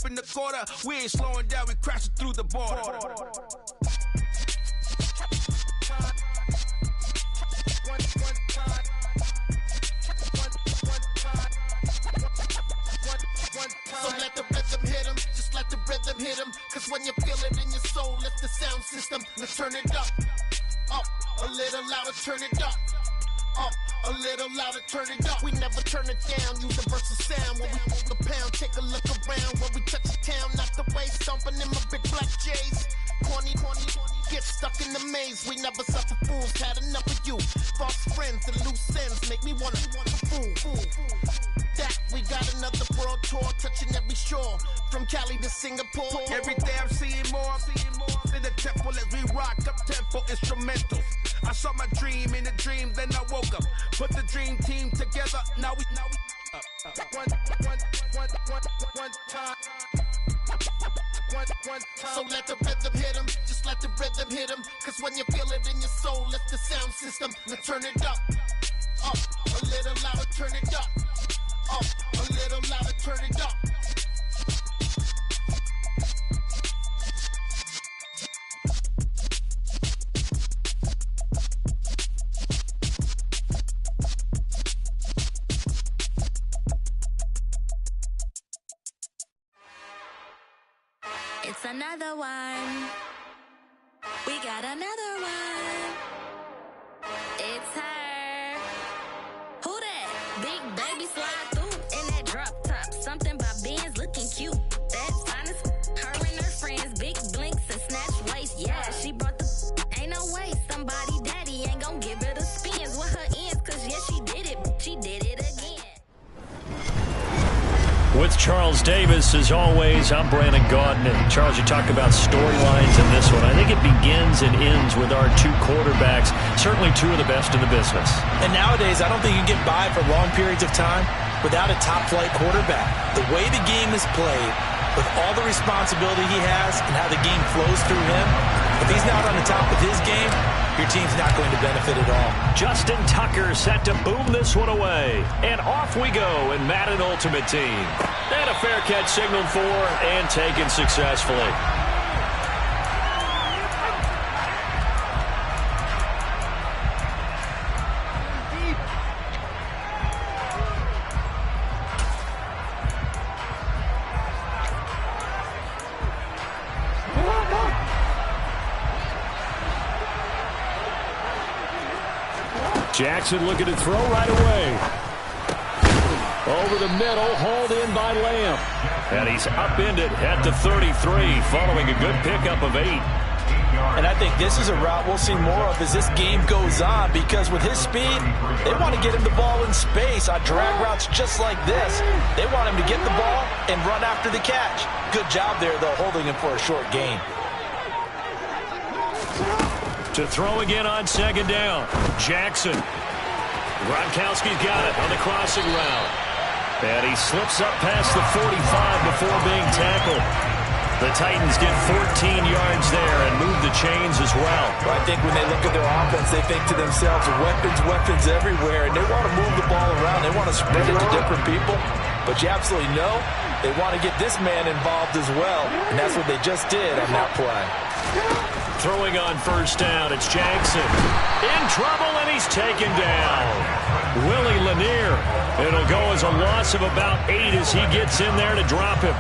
in the quarter. We ain't slowing down, we crashing through the border. So let the rhythm hit him, just let the rhythm hit him. Cause when you feel it in your soul, lift the sound system. Let's turn it up, a little louder, turn it up. A little louder, turn it up. We never turn it down, universal sound. When we move the pound, take a look around. When we touch the town, not the way, stomping in my big black J's. Corny, get stuck in the maze. We never suffer fools, had enough of you. False friends and loose ends make me wanna fool. That we got another world tour, touching every shore, from Cali to Singapore. Every day I'm seeing more in the temple as we rock up tempo instrumentals. I saw my dream in a dream, then I woke up. Put the dream team together, now we one time. So let the rhythm hit him, just let the rhythm hit him. Cause when you feel it in your soul, lift the sound system. Now turn it up, a little louder, turn it up, a little louder, turn it up. It's another one. We got another one. It's her. Who that? Big baby slide through in that drop top. Something by Benz looking cute. That's honest. Her and her friends, big blinks and snatch waist. Yeah, she brought the. Ain't no way somebody daddy ain't gon' give her the spins with her ends. Cause yeah, she did it. She did it again. With Charles Davis, as always, I'm Brandon Gaudin. And Charles, you talk about storylines in this one. I think it begins and ends with our two quarterbacks, certainly two of the best in the business. And nowadays, I don't think you can get by for long periods of time without a top-flight quarterback. The way the game is played, with all the responsibility he has and how the game flows through him, if he's not on the top of his game, your team's not going to benefit at all. Justin Tucker set to boom this one away. And off we go in Madden Ultimate Team. And a fair catch signaled for and taken successfully. Jackson looking to throw right away. Over the middle, hauled in by Lamb. And he's upended at the 33, following a good pickup of 8. And I think this is a route we'll see more of as this game goes on, because with his speed, they want to get him the ball in space on drag routes just like this. They want him to get the ball and run after the catch. Good job there, though, holding him for a short gain. To throw again on second down. Jackson. Gronkowski's got it on the crossing route. And he slips up past the 45 before being tackled. The Titans get 14 yards there and move the chains as well. I think when they look at their offense, they think to themselves, weapons everywhere, and they want to move the ball around. They want to spread it to different people. But you absolutely know they want to get this man involved as well, and that's what they just did on that play. Throwing on first down, it's Jackson. In trouble, and he's taken down. Willie Lanier. It'll go as a loss of about 8 as he gets in there to drop him.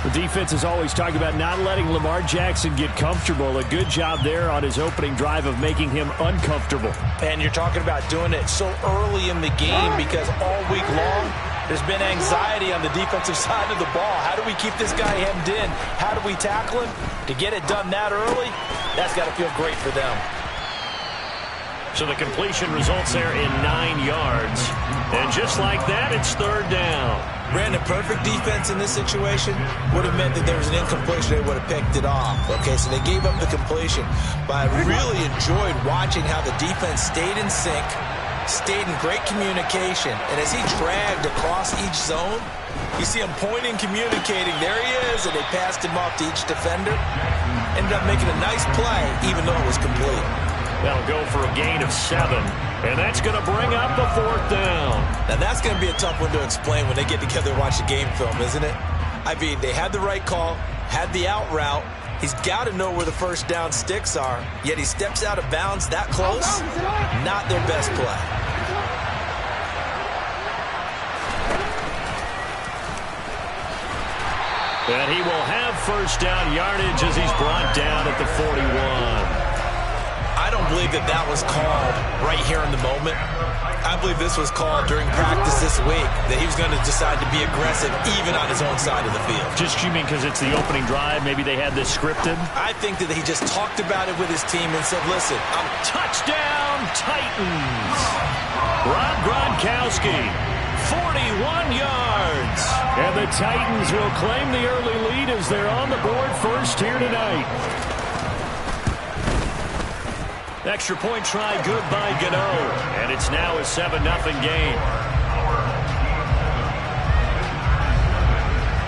The defense is always talking about not letting Lamar Jackson get comfortable. A good job there on his opening drive of making him uncomfortable. And you're talking about doing it so early in the game, because all week long, there's been anxiety on the defensive side of the ball. How do we keep this guy hemmed in? How do we tackle him? To get it done that early, that's got to feel great for them. So the completion results there in 9 yards. And just like that, it's third down. Brandon, perfect defense in this situation would have meant that there was an incompletion. They would have picked it off. Okay, so they gave up the completion. But I really enjoyed watching how the defense stayed in sync, stayed in great communication. And as he dragged across each zone, you see him pointing, communicating. There he is, and they passed him off to each defender. Ended up making a nice play, even though it was complete. That'll go for a gain of 7, and that's going to bring up a fourth down. Now, that's going to be a tough one to explain when they get together and watch the game film, isn't it? I mean, they had the right call, had the out route. He's got to know where the first down sticks are, yet he steps out of bounds that close. Not their best play. And he will have first down yardage as he's brought down at the 41. I don't believe that was called right here in the moment. I believe this was called during practice this week, that he was going to decide to be aggressive even on his own side of the field. Just, you mean because it's the opening drive? Maybe they had this scripted? I think that he just talked about it with his team and said, listen, touchdown Titans. Rob Gronkowski, 41 yards. And the Titans will claim the early lead as they're on the board first here tonight. Extra point try good by Gano. And it's now a 7-0 game.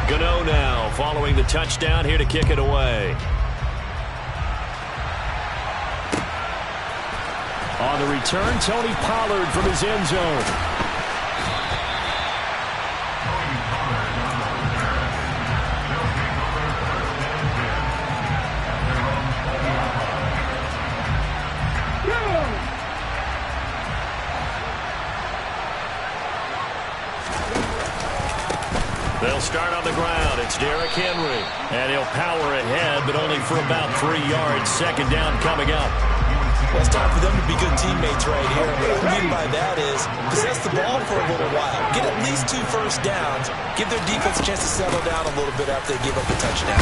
Gano now following the touchdown here to kick it away. On the return, Tony Pollard from his end zone. They'll start on the ground. It's Derrick Henry. And he'll power ahead, but only for about 3 yards. Second down coming up. Well, it's time for them to be good teammates right here. What I mean by that is possess the ball for a little while. Get at least 2 first downs. Give their defense a chance to settle down a little bit after they give up a touchdown.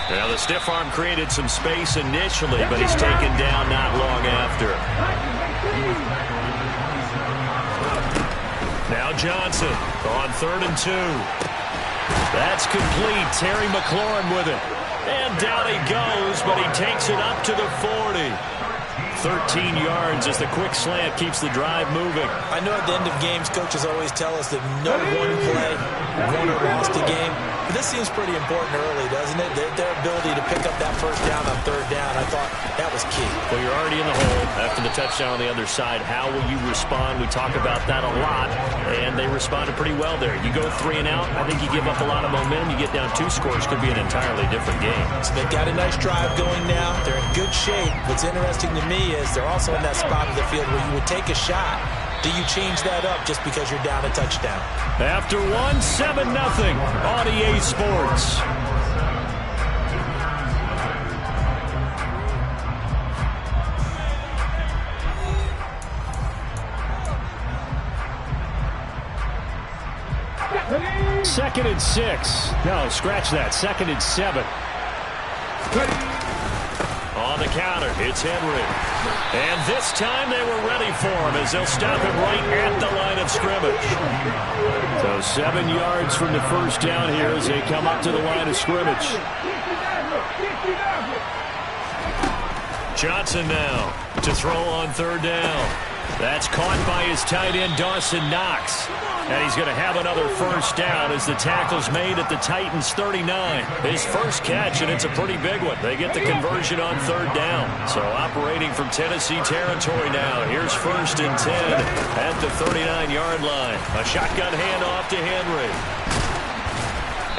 Well, the stiff arm created some space initially, but he's taken down not long after. Now Johnson on 3rd and 2. That's complete. Terry McLaurin with it. And down he goes, but he takes it up to the 40. 13 yards as the quick slant keeps the drive moving. I know at the end of games, coaches always tell us that no one play won or lost a game. But this seems pretty important early, doesn't it? Their ability to pick up that first down on 3rd down, I thought that was key. Well, you're already in the hole after the touchdown on the other side. How will you respond? We talk about that a lot, and they responded pretty well there. You go 3 and out, I think you give up a lot of momentum. You get down 2 scores, could be an entirely different game. So they've got a nice drive going now. They're in good shape. What's interesting to me is they're also in that spot of the field where you would take a shot. Do you change that up just because you're down a touchdown? After 1, 7-0 on EA Sports. Second and 6. No, scratch that. 2nd and 7. On the counter, it's Henry. And this time they were ready for him as they'll stop him right at the line of scrimmage. So 7 yards from the first down here as they come up to the line of scrimmage. Johnson now to throw on 3rd down. That's caught by his tight end, Dawson Knox. And he's going to have another first down as the tackle's made at the Titans' 39. His first catch, and it's a pretty big one. They get the conversion on 3rd down. So operating from Tennessee territory now. Here's 1st and 10 at the 39-yard line. A shotgun handoff to Henry.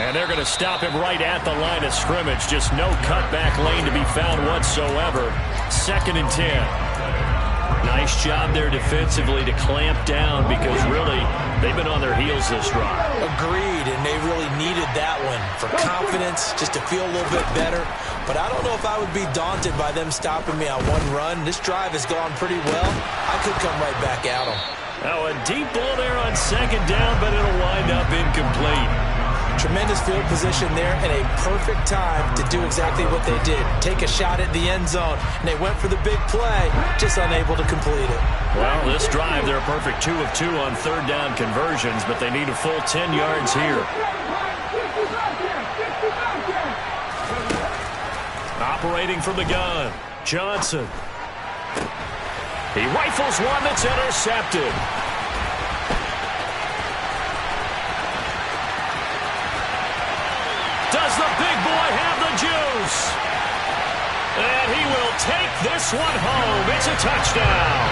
And they're going to stop him right at the line of scrimmage. Just no cutback lane to be found whatsoever. 2nd and 10. Nice job there defensively to clamp down because really they've been on their heels this drive. Agreed, and they really needed that one for confidence, just to feel a little bit better. But I don't know if I would be daunted by them stopping me on 1 run. This drive has gone pretty well. I could come right back at them. Now a deep ball there on 2nd down, but it'll wind up incomplete. Tremendous field position there and a perfect time to do exactly what they did. Take a shot at the end zone. And they went for the big play, just unable to complete it. Well, this drive, they're a perfect 2 of 2 on 3rd down conversions, but they need a full 10 yards here. Operating from the gun, Johnson. He rifles one that's intercepted. Does the big boy have the juice? And he will take this one home. It's a touchdown.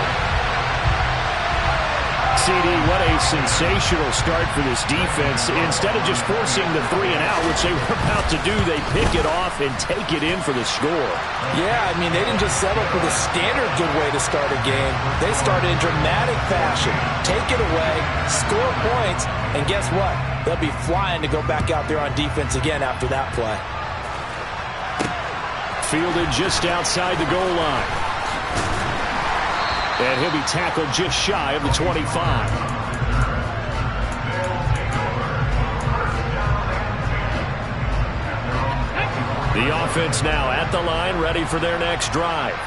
CD, what a sensational start for this defense. Instead of just forcing the 3 and out, which they were about to do, they pick it off and take it in for the score. Yeah, I mean, they didn't just settle for the standard good way to start a game. They started in dramatic fashion. Take it away, score points, and guess what? They'll be flying to go back out there on defense again after that play. Fielded just outside the goal line. And he'll be tackled just shy of the 25. The offense now at the line, ready for their next drive.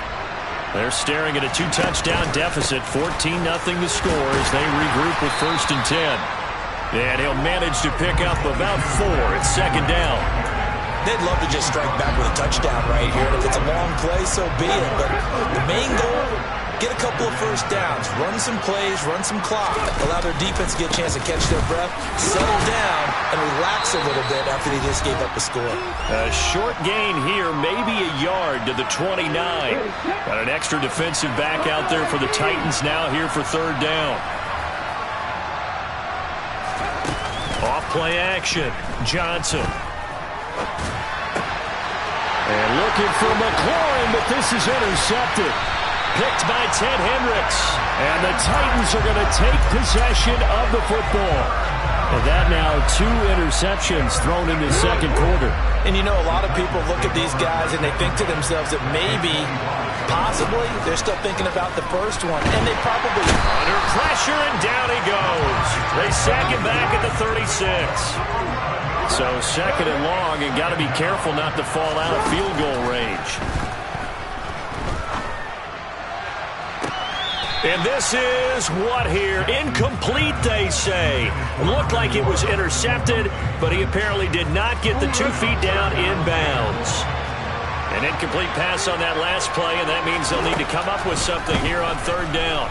They're staring at a 2-touchdown deficit, 14-0 the score as they regroup with 1st and 10. And he'll manage to pick up about 4 at 2nd down. They'd love to just strike back with a touchdown right here. And if it's a long play, so be it. But the main goal, get a couple of first downs, run some plays, run some clock, allow their defense to get a chance to catch their breath, settle down, and relax a little bit after they just gave up a score. A short gain here, maybe a yard to the 29. Got an extra defensive back out there for the Titans now here for 3rd down. Off play action, Johnson. And looking for McLaurin, but this is intercepted. Picked by Ted Hendricks. And the Titans are going to take possession of the football. And that now 2 interceptions thrown in the 2nd quarter. And you know, a lot of people look at these guys and they think to themselves that maybe, possibly, they're still thinking about the first one. And they probably... Under pressure and down he goes. They sack him back at the 36. So 2nd and long, and got to be careful not to fall out of field goal range. And this is what here? Incomplete, they say. Looked like it was intercepted, but he apparently did not get the 2 feet down inbounds. An incomplete pass on that last play, and that means they'll need to come up with something here on 3rd down.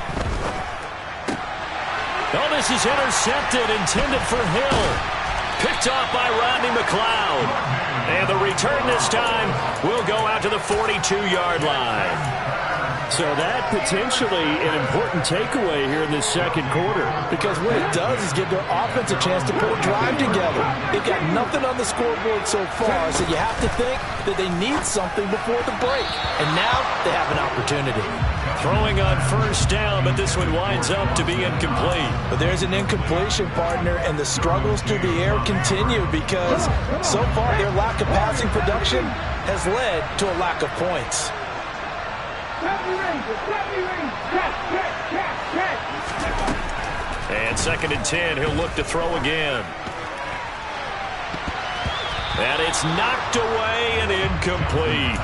Oh, this is intercepted, intended for Hill. Picked off by Rodney McLeod. And the return this time will go out to the 42-yard line. So that potentially an important takeaway here in this 2nd quarter. Because what it does is give their offense a chance to put a drive together. They've got nothing on the scoreboard so far, so you have to think that they need something before the break. And now they have an opportunity. Throwing on 1st down, but this one winds up to be incomplete. But there's an incompletion, partner, and the struggles through the air continue because so far their lack of passing production has led to a lack of points. And 2nd and 10, he'll look to throw again. And it's knocked away and incomplete.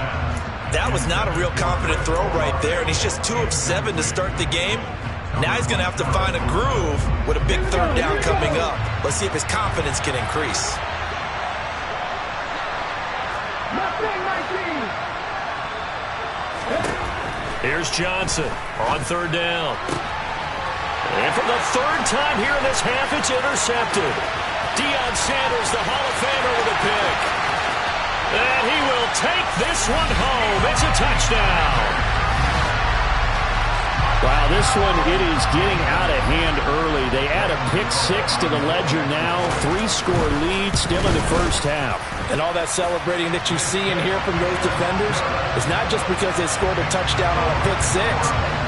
That was not a real confident throw right there, and he's just 2 of 7 to start the game. Now he's going to have to find a groove with a big 3rd down coming up. Let's see if his confidence can increase. Here's Johnson on 3rd down. And for the 3rd time here in this half, it's intercepted. Deion Sanders, the Hall of Famer, with a pick. And he will take this one home. It's a touchdown. Wow, this one, it is getting out of hand early. They add a pick-6 to the ledger now. 3-score lead still in the 1st half. And all that celebrating that you see and hear from those defenders is not just because they scored a touchdown on a pick-6.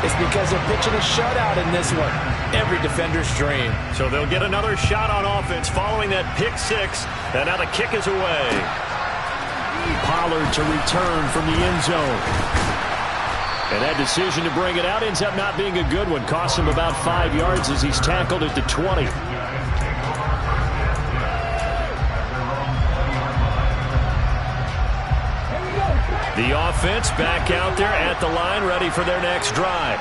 It's because they're pitching a shutout in this one. Every defender's dream. So they'll get another shot on offense following that pick-6. And now the kick is away. Pollard to return from the end zone. And that decision to bring it out ends up not being a good one. Costs him about 5 yards as he's tackled at the 20. The offense back out there at the line, ready for their next drive.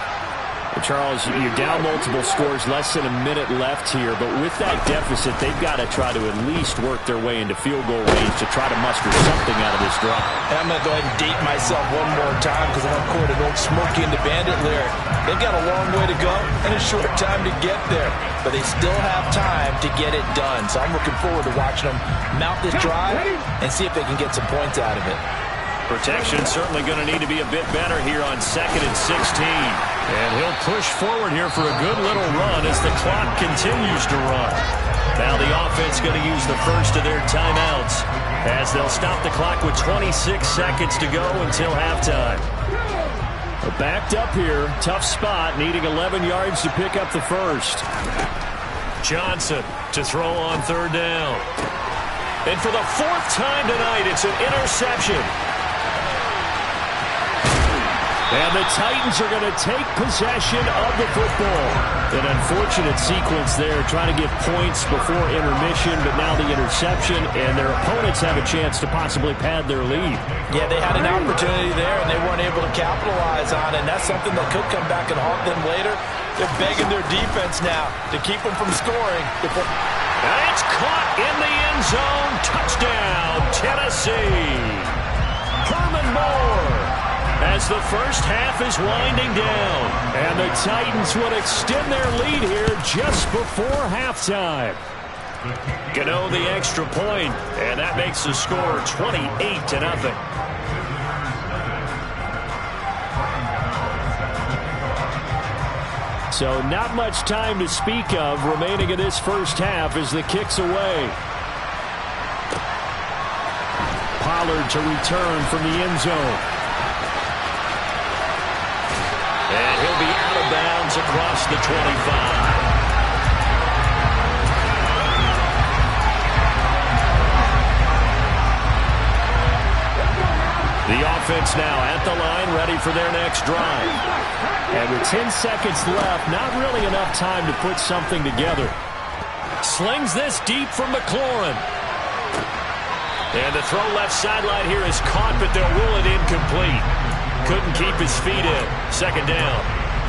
Charles, you're down multiple scores, less than a minute left here, but with that deficit, they've got to try to at least work their way into field goal range to try to muster something out of this drive. And I'm going to go ahead and date myself one more time because I want to quote an old Smokey and the Bandit lyric. They've got a long way to go and a short time to get there, but they still have time to get it done. So I'm looking forward to watching them mount this drive and see if they can get some points out of it. Protection certainly going to need to be a bit better here on 2nd and 16. And he'll push forward here for a good little run as the clock continues to run. Now the offense going to use the first of their timeouts as they'll stop the clock with 26 seconds to go until halftime. Backed up here, tough spot, needing 11 yards to pick up the first. Johnson to throw on 3rd down. And for the 4th time tonight, it's an interception. And the Titans are going to take possession of the football. An unfortunate sequence there, trying to get points before intermission, but now the interception, and their opponents have a chance to possibly pad their lead. Yeah, they had an opportunity there, and they weren't able to capitalize on it, and that's something that could come back and haunt them later. They're begging their defense now to keep them from scoring. And it's caught in the end zone. Touchdown, Tennessee. Herman Moore. As the first half is winding down. And the Titans would extend their lead here just before halftime. Gano the extra point, and that makes the score 28-0. So not much time to speak of remaining in this first half as the kick's away. Pollard to return from the end zone. And he'll be out of bounds across the 25. The offense now at the line, ready for their next drive. And with 10 seconds left, not really enough time to put something together. Slings this deep from McLaurin. And the throw left sideline here is caught, but they'll rule it incomplete. Couldn't keep his feet in. 2nd down.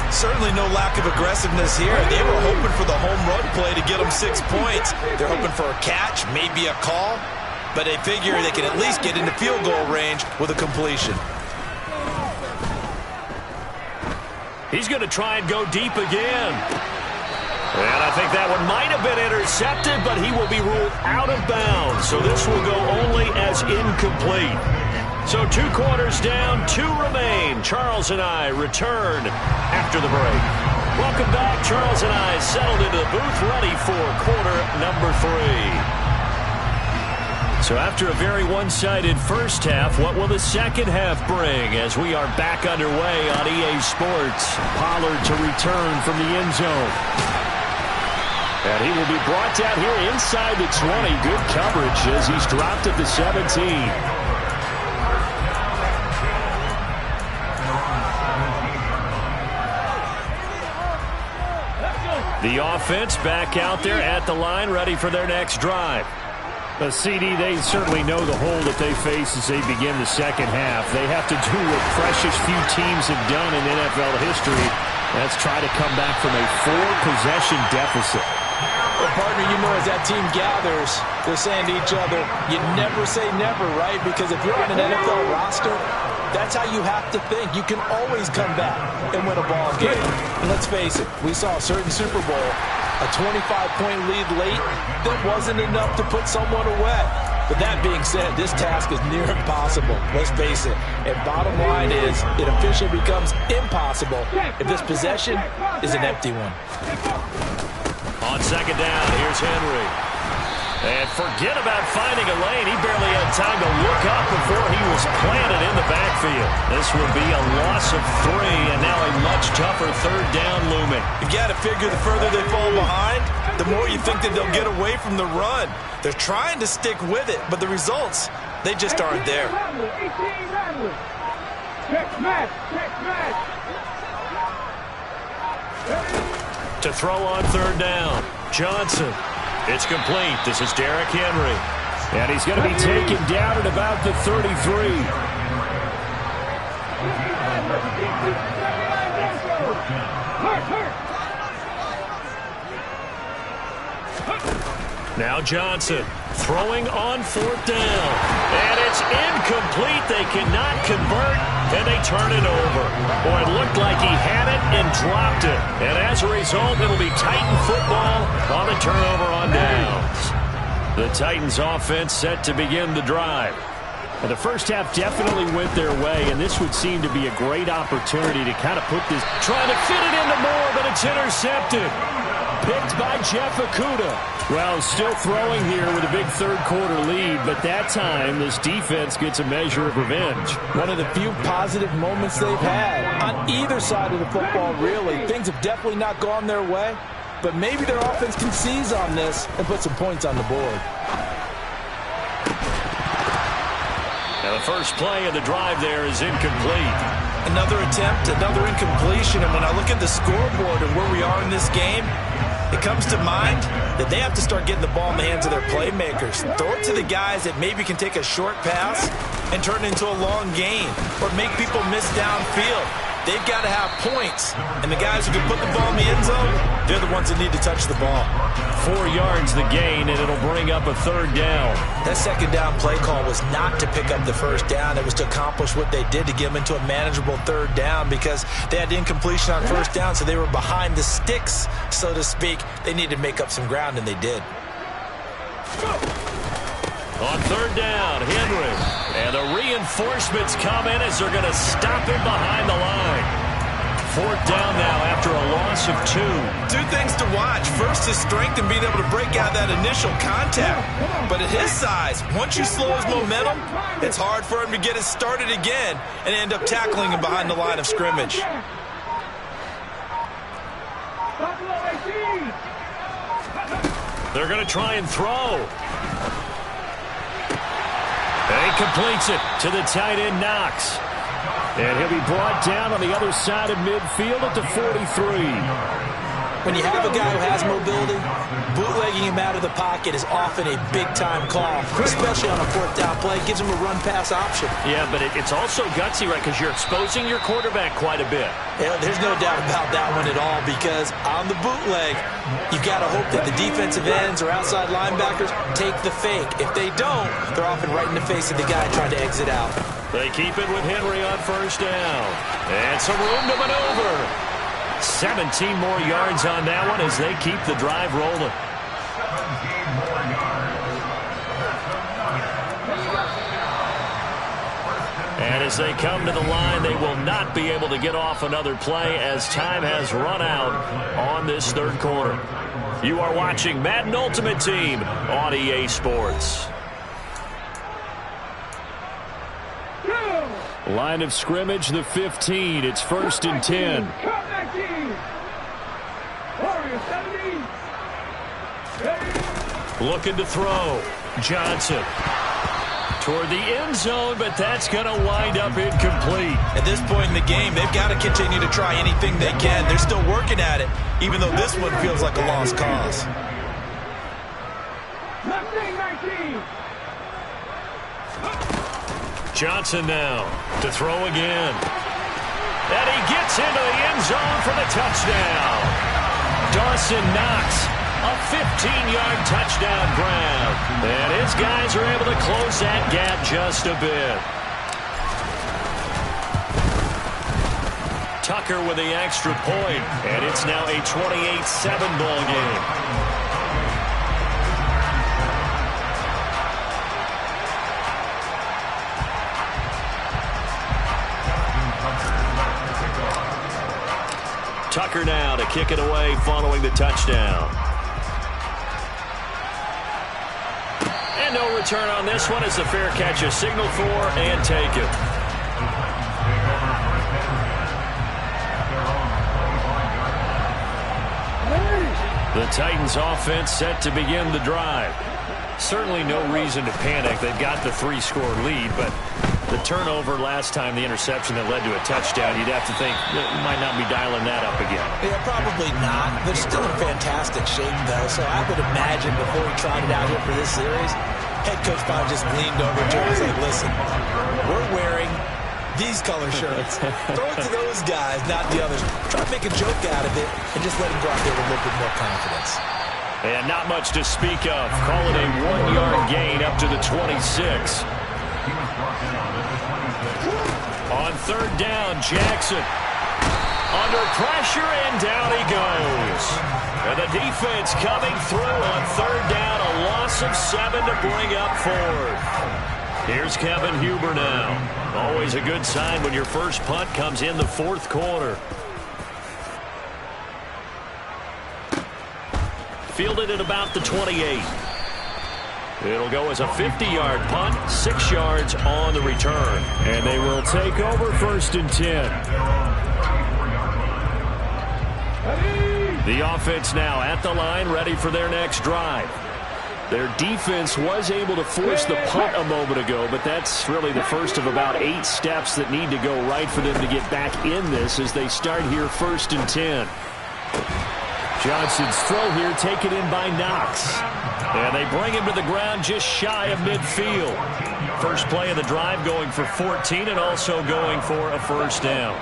Certainly no lack of aggressiveness here. They were hoping for the home run play to get them 6 points. They're hoping for a catch, maybe a call, but they figure they can at least get into field goal range with a completion. He's going to try and go deep again. And I think that one might have been intercepted, but he will be ruled out of bounds. So this will go only as incomplete. So 2 quarters down, 2 remain. Charles and I return after the break. Welcome back. Charles and I settled into the booth, ready for quarter number 3. So after a very one-sided first half, what will the second half bring as we are back underway on EA Sports? Pollard to return from the end zone. And he will be brought down here inside the 20. Good coverage as he's dropped at the 17. The offense back out there at the line, ready for their next drive. CD, they certainly know the hole that they face as they begin the second half. They have to do what precious few teams have done in NFL history. That's try to come back from a 4-possession deficit. Well, partner, you know, as that team gathers, they're saying to each other, you never say never, right? Because if you're on an NFL roster, that's how you have to think. You can always come back and win a ball game. And let's face it, we saw a certain Super Bowl, a 25-point lead late, that wasn't enough to put someone away. But that being said, this task is near impossible. Let's face it. And bottom line is, it officially becomes impossible if this possession is an empty one. On 2nd down, here's Henry. And forget about finding a lane. He barely had time to look up before he was planted in the backfield. This will be a loss of 3, and now a much tougher 3rd down looming. You got to figure the further they fall behind, the more you think that they'll get away from the run. They're trying to stick with it, but the results, they just aren't there. To throw on 3rd down, Johnson. It's complete. This is Derrick Henry. And he's going to be taken down at about the 33. Now Johnson throwing on 4th down. And it's incomplete. They cannot convert, and they turn it over. Boy, it looked like he had it and dropped it. And as a result, it'll be Titan football on the turnover on downs. The Titans offense set to begin the drive. And the first half definitely went their way, and this would seem to be a great opportunity to kind of put this, trying to fit it into Moore, but it's intercepted. Picked by Jeff Okudah. Well, still throwing here with a big third-quarter lead, but that time this defense gets a measure of revenge. One of the few positive moments they've had on either side of the football, really. Things have definitely not gone their way, but maybe their offense can seize on this and put some points on the board. Now the first play of the drive there is incomplete. Another attempt, another incompletion, and when I look at the scoreboard and where we are in this game, it comes to mind that they have to start getting the ball in the hands of their playmakers. Throw it to the guys that maybe can take a short pass and turn it into a long gain or make people miss downfield. They've got to have points, and the guys who can put the ball in the end zone, they're the ones that need to touch the ball. 4 yards the gain, and it'll bring up a third down. That second down play call was not to pick up the first down. It was to accomplish what they did, to get them into a manageable third down, because they had incompletion on first down, so they were behind the sticks, so to speak. They needed to make up some ground, and they did. On third down, Henry. And the reinforcements come in as they're going to stop him behind the line. Fourth down now after a loss of 2. 2 things to watch. First, his strength and being able to break out that initial contact. But at his size, once you slow his momentum, it's hard for him to get it started again and end up tackling him behind the line of scrimmage. They're going to try and throw. And he completes it to the tight end, Knox. And he'll be brought down on the other side of midfield at the 43. When you have a guy who has mobility, bootlegging him out of the pocket is often a big-time call, especially on a fourth down play. It gives him a run-pass option. Yeah, but it's also gutsy, right, because you're exposing your quarterback quite a bit. Yeah, there's no doubt about that one at all, because on the bootleg, you've got to hope that the defensive ends or outside linebackers take the fake. If they don't, they're often right in the face of the guy trying to exit out. They keep it with Henry on first down. And some room to maneuver. 17 more yards on that one as they keep the drive rolling. And as they come to the line, they will not be able to get off another play as time has run out on this third quarter. You are watching Madden Ultimate Team on EA Sports. Line of scrimmage, the 15. It's 1st and 10. Looking to throw. Johnson toward the end zone, but that's going to wind up incomplete. At this point in the game, they've got to continue to try anything they can. They're still working at it, even though this one feels like a lost cause. Johnson now to throw again. And he gets into the end zone for the touchdown. Dawson Knox, a 15-yard touchdown grab. And his guys are able to close that gap just a bit. Tucker with the extra point, and it's now a 28-7 ball game. Tucker now to kick it away following the touchdown. And no return on this one as the fair catch is signaled for and taken. The Titans offense set to begin the drive. Certainly no reason to panic. They've got the 3-score lead, but the turnover last time, the interception that led to a touchdown, you'd have to think you might not be dialing that up again. Yeah, probably not. They're still in fantastic shape, though, so I would imagine before he tried it out here for this series, head coach probably just leaned over to him and said, listen, we're wearing these color shirts. Throw it to those guys, not the others. Try to make a joke out of it and just let him go out there with a little bit more confidence. And not much to speak of. Call it a 1-yard gain up to the 26. On third down, Jackson under pressure, and down he goes. And the defense coming through on third down, a loss of 7 to bring up fourth. Here's Kevin Huber now. Always a good sign when your first punt comes in the fourth quarter. Fielded at about the 28. It'll go as a 50-yard punt, 6 yards on the return. And they will take over 1st and 10. The offense now at the line, ready for their next drive. Their defense was able to force the punt a moment ago, but that's really the first of about 8 steps that need to go right for them to get back in this as they start here 1st and 10. Johnson's throw here taken in by Knox. And they bring him to the ground just shy of midfield. First play of the drive going for 14 and also going for a first down.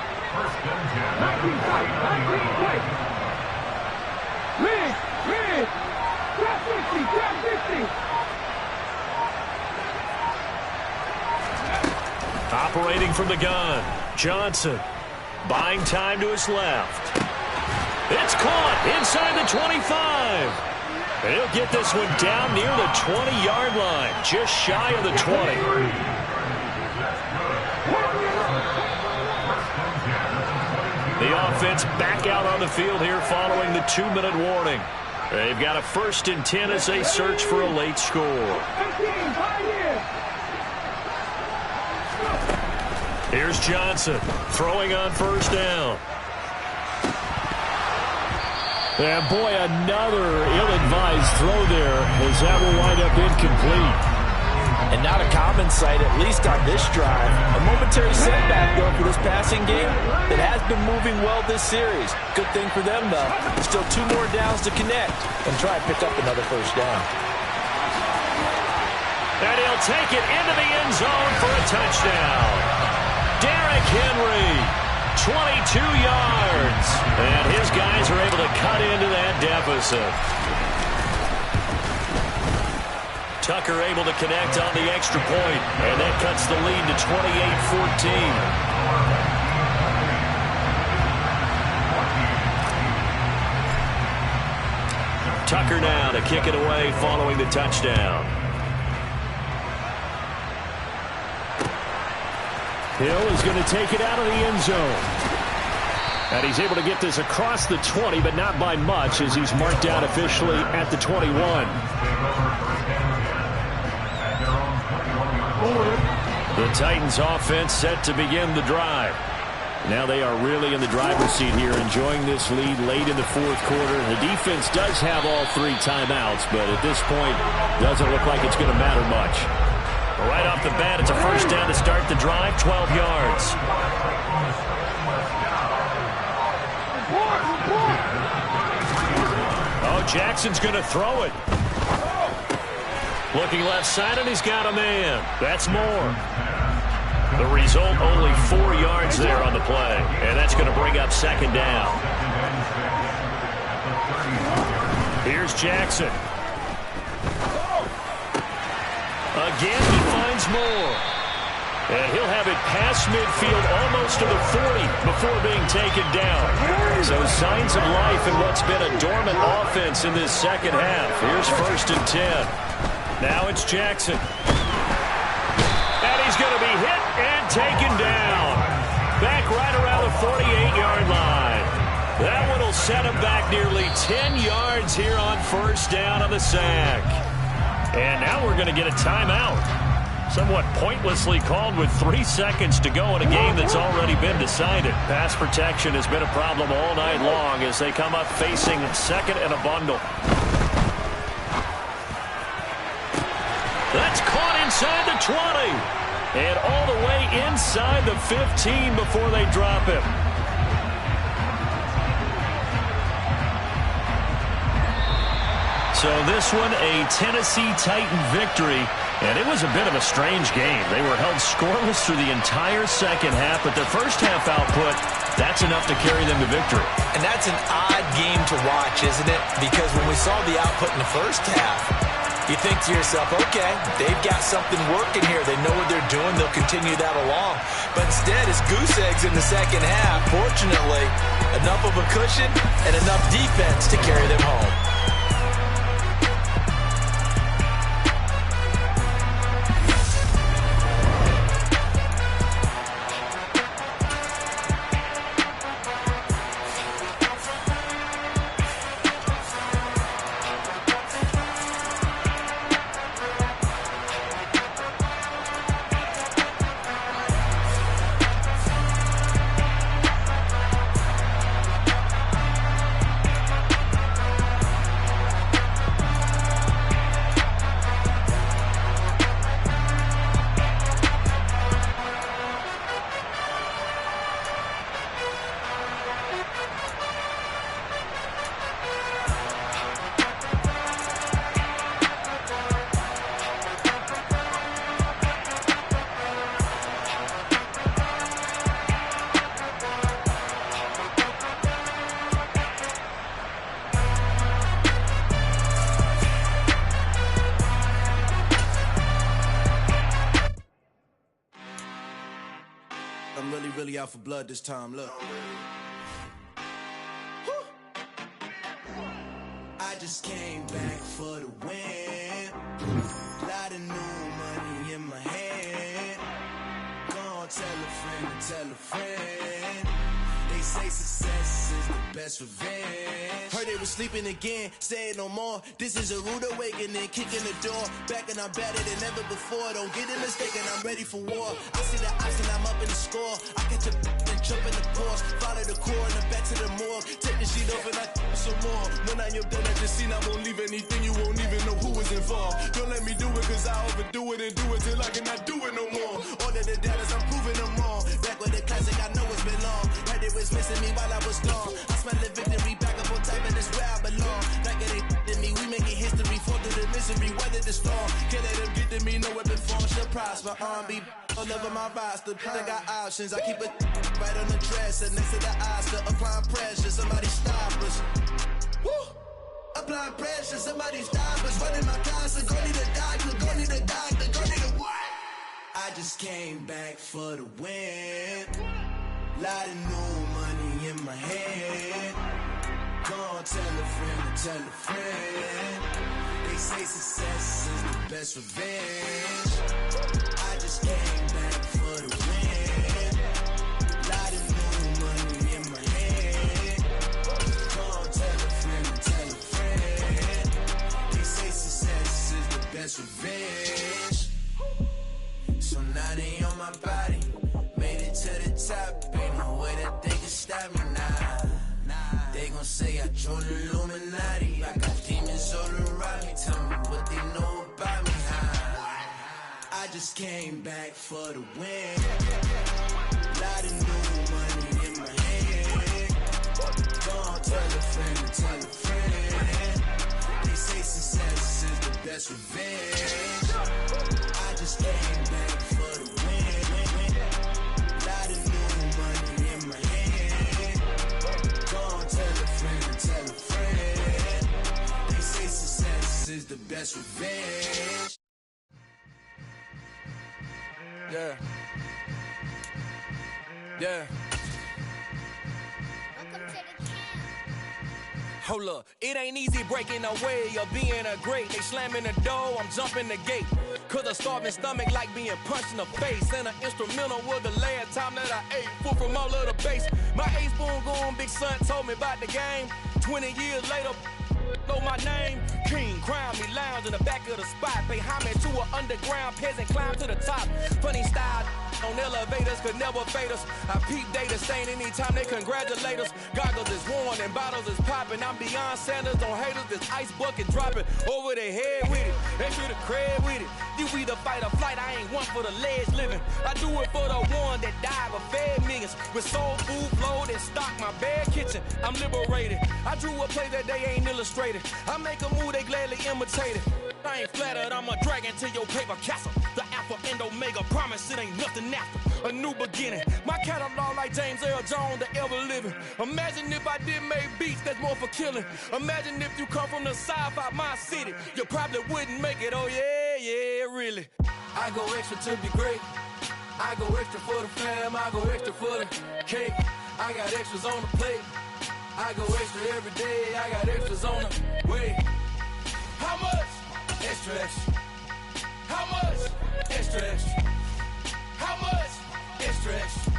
Operating from the gun, Johnson buying time to his left. It's caught inside the 25. He'll get this one down near the 20-yard line, just shy of the 20. The offense back out on the field here following the 2-minute warning. They've got a 1st and 10 as they search for a late score. Here's Johnson throwing on first down. And boy, another ill-advised throw there as that will wind up incomplete. And not a common sight, at least on this drive. A momentary setback, though, for this passing game that has been moving well this series. Good thing for them, though. Still 2 more downs to connect and try and pick up another first down. And he'll take it into the end zone for a touchdown. Derrick Henry, 22 yards. And his guys are able to cut into that deficit. Tucker able to connect on the extra point, and that cuts the lead to 28-14. Tucker now to kick it away following the touchdown. Hill is going to take it out of the end zone. And he's able to get this across the 20, but not by much as he's marked down officially at the 21. The Titans offense set to begin the drive. Now they are really in the driver's seat here, enjoying this lead late in the fourth quarter. The defense does have all 3 timeouts, but at this point, doesn't look like it's going to matter much. Right off the bat, it's a first down to start the drive, 12 yards. Oh, Jackson's going to throw it. Looking left side, and he's got a man. That's more. The result, only 4 yards there on the play, and that's going to bring up second down. Here's Jackson. Again, he finds more. And he'll have it past midfield almost to the 40 before being taken down. So signs of life in what's been a dormant offense in this second half. Here's 1st and 10. Now it's Jackson. And he's going to be hit and taken down. Back right around the 48-yard line. That one will set him back nearly 10 yards here on first down on the sack. And now we're going to get a timeout. Somewhat pointlessly called with 3 seconds to go in a game that's already been decided. Pass protection has been a problem all night long as they come up facing second and a bundle. That's caught inside the 20. And all the way inside the 15 before they drop him. So this one, a Tennessee Titan victory. And it was a bit of a strange game. They were held scoreless through the entire second half, but their first half output, that's enough to carry them to victory. And that's an odd game to watch, isn't it? Because when we saw the output in the first half, you think to yourself, okay, they've got something working here. They know what they're doing. They'll continue that along. But instead, it's goose eggs in the second half. Fortunately, enough of a cushion and enough defense to carry them home. I'm really out for blood this time, look. I just came back for the win. Lot of new money in my hand. Gonna tell a friend. They say success is the best revenge. Heard they was sleeping again, say it no more. This is a rude awakening, kicking the door. Back and I'm better than ever before. Don't get it mistaken, I'm ready for war. I see the option, I'm up in the score. I catch a and jump in the course. Follow the core and the back to the morgue. Take the sheet off and I some more. When I am done at the scene, I won't leave anything. You won't even know who is involved. Don't let me do it, cause I overdo it and do it till I cannot do it no more. All of the doubters, I'm proving them wrong. Back with the classic, I know it's been long. Heard it was missing me while I was gone. I smell the victory, back up on top, and it's where I belong. Like it ain't to me, we making history. Fall through the misery, weather the storm. Can't let them get to me, no weapon form shall prosper. R&B all over my roster. I got options, I keep it right on the dresser. Next to the Oscar, applying pressure. Somebody stop us. Woo! Applying pressure, somebody stop us. Running my closet, go need a doctor, go need a doctor, go need a what? I just came back for the win. Lot of new money in my hand. Gonna tell a friend. They say success is the best revenge. I just came back for the win. Lot of new money in my hand. Gonna tell a friend. They say success is the best revenge. So now they on my body. Made it to the top, ain't no way that they can stop me now. They gon' say I joined the Illuminati. I got demons all around me, tell me what they know about me. I just came back for the win. Lot of new money in my hand. Gonna tell a friend. They say success is the best revenge. I just came back for the win. Is the best revenge. Yeah. Hold up, it ain't easy breaking away or being a great. They slamming the door, I'm jumping the gate. Cause a starving stomach like being punched in the face. And an instrumental was the last time that I ate. Full from all of the bass. My ace boom going, big son told me about the game. 20 years later, know my name. King, crown me, lounge in the back of the spot. Pay homage to an underground peasant, climb to the top. Funny style on elevators could never fade us. I peep data stain anytime they congratulate us. Goggles is worn and bottles is popping. I'm beyond Sanders on haters, this ice bucket dropping over their head with it. They should have cred with it. You either fight or flight, I ain't one for the ledge living. I do it for the one that died but fed millions. With soul food flowed and stocked my bare kitchen. I'm liberated. I drew a play that they ain't illustrated. I make a move, they gladly imitate it. I ain't flattered, I'm a dragon to your paper castle. The Alpha and Omega promise it ain't nothing after. A new beginning. My catalog like James Earl Jones, the ever living. Imagine if I did make beats that's more for killing. Imagine if you come from the south out my city. You probably wouldn't make it, oh yeah, really. I go extra to be great. I go extra for the fam, I go extra for the cake. I got extras on the plate. I go extra every day, I got extras on the way. How much? Extra, extra. How much? Extra, extra. How much? Extra, extra.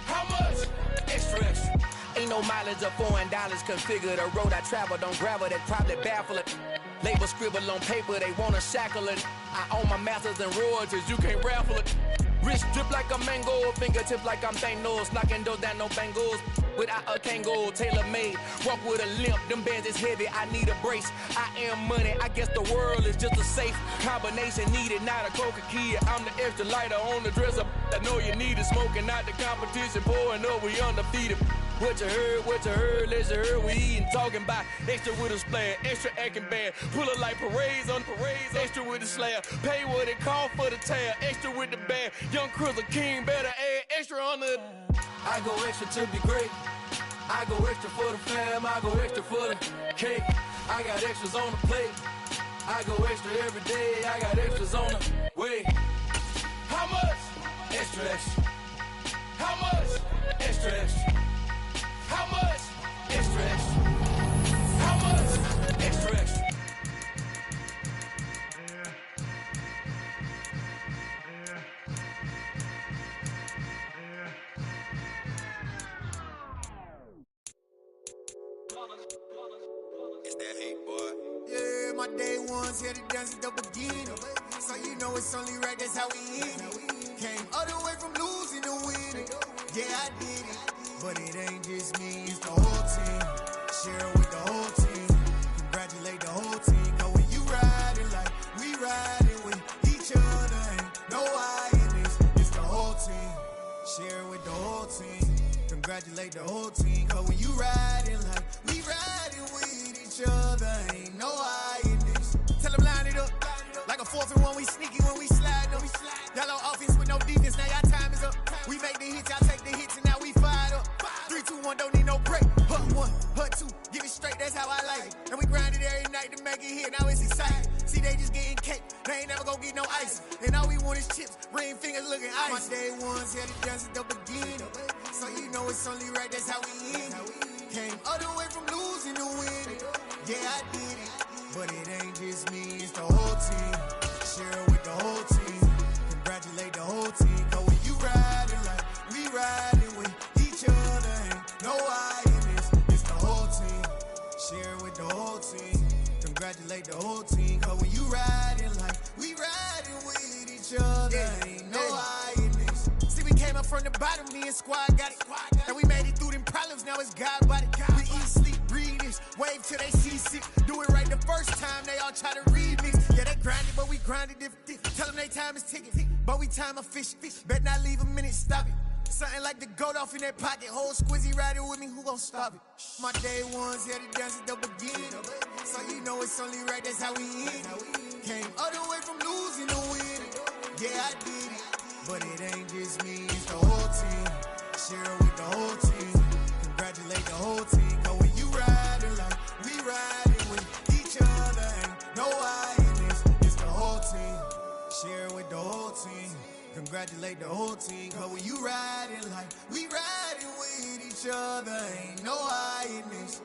How much? Extra, extra. Ain't no mileage of $4 configure the road I travel. Don't gravel, that probably baffle it. Label scribble on paper, they wanna shackle it. I own my masters and royalties, you can't raffle it. Wrist drip like a mango, fingertips like I'm Thanos. Knocking those down, no bangles. Without a Kango, tailor-made. Walk with a limp, them bands is heavy, I need a brace. I am money, I guess the world is just a safe combination needed, not a coca key. I'm the extra lighter on the dresser. I know you need it, smoking out the competition, pouring up, we undefeated. What you heard, let's you heard, we eatin', talking about extra with a splash, extra acting bad, pull it like parades on parades, extra with the slab, pay what it cost for the tab, extra with the bag, young Chris a king, better add extra on the. I go extra to be great, I go extra for the fam, I go extra for the cake, I got extras on the plate, I go extra every day, I got extras on the way. How much? Extra, extra. How much? Extra, extra. How much? Extra, extra. How much? Extra, extra. It's that hate, boy. Yeah, my day ones here to dance at the beginning. So you know it's only right, that's how we end it. Came all the way from losing to winning. Yeah, I did it. But it ain't just me, it's the whole team. Share it with the whole team. Congratulate the whole team. Cause when you riding like we riding with each other, ain't no I in this. It's the whole team. Share it with the whole team. Congratulate the whole team. Cause when you riding like we riding with each other, ain't no I in this. Tell them line it up. Like a 4th and 1, we sneaky when we slide them. Y'all on offense with no defense, now y'all time is up. We make the hits, y'all take the hits, and now we fired up. 3, 2, 1, don't need no break. Hut 1, hut 2, give it straight, that's how I like it. And we grind it every night to make it here, now it's exciting. See, they just getting cake, they ain't never gonna get no ice. And all we want is chips, ring fingers looking ice. My day ones here to dance at the beginning. So you know it's only right, that's how we end it. Came all the way from losing to winning. Yeah, I did it. But it ain't just me, it's the whole team. Share it with the whole team. Congratulate the whole team. Cause when you riding like we riding with each other, ain't no I in this. It's the whole team. Share it with the whole team. Congratulate the whole team. Cause when you riding like we riding with each other, ain't no I in this. See, we came up from the bottom, me and squad got it. And we made it through them problems, now it's God body. We eat, sleep, breathe this, wave till they seasick. Do it right the first time, they all try to remix. Yeah, they grinded, but we grinded different. Tell them they time is ticking, but we time a fish. Bet not leave a minute, stop it. Something like the goat off in that pocket. Whole squizzy riding with me, who gon' stop it? My day ones here to dance at the beginning. So you know it's only right, that's how we end it. Came all the way from losing to winning. Yeah, I did it. But it ain't just me, it's the whole team. Share it with the whole team. Congratulate the whole team. Cause when you riding like we riding with each other, ain't no I in this. It's the whole team. Share it with the whole team. Congratulate the whole team. Cause when you riding like we riding with each other, ain't no I in this.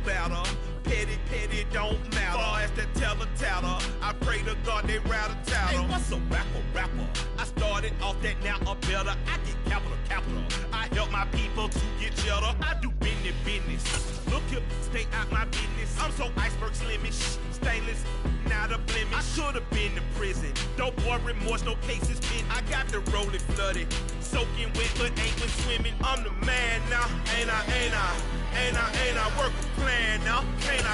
Better. Petty don't matter. Far as that teller, I pray to God they rattle tattle. Hey, what's a rapper? I started off that, now a better. I get capital. I help my people to get cheddar. I do business. Look here, stay out my business. I'm so iceberg slimish, stainless, not a blemish. I should've been to prison. No boy remorse, no cases pinned. I got the rolling flooded, soaking wet, but ain't been swimming. I'm the man now, ain't I? Work a plan now, can't I?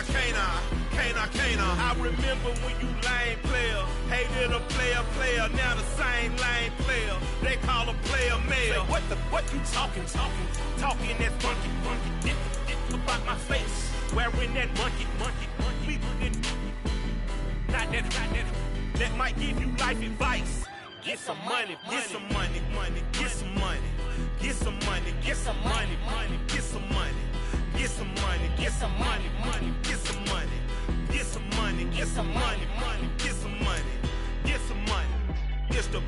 I remember when you lame player, hated a player, now the same lame player. They call a player mayor. What you talking that funky, dip about my face, wearing that monkey, not that, that might give you life advice. Get some money, get some money, get some money, get some money, get some money, get some money. Get some money, get some money, get some money, get some money, get some money, get some money, get some money. It's the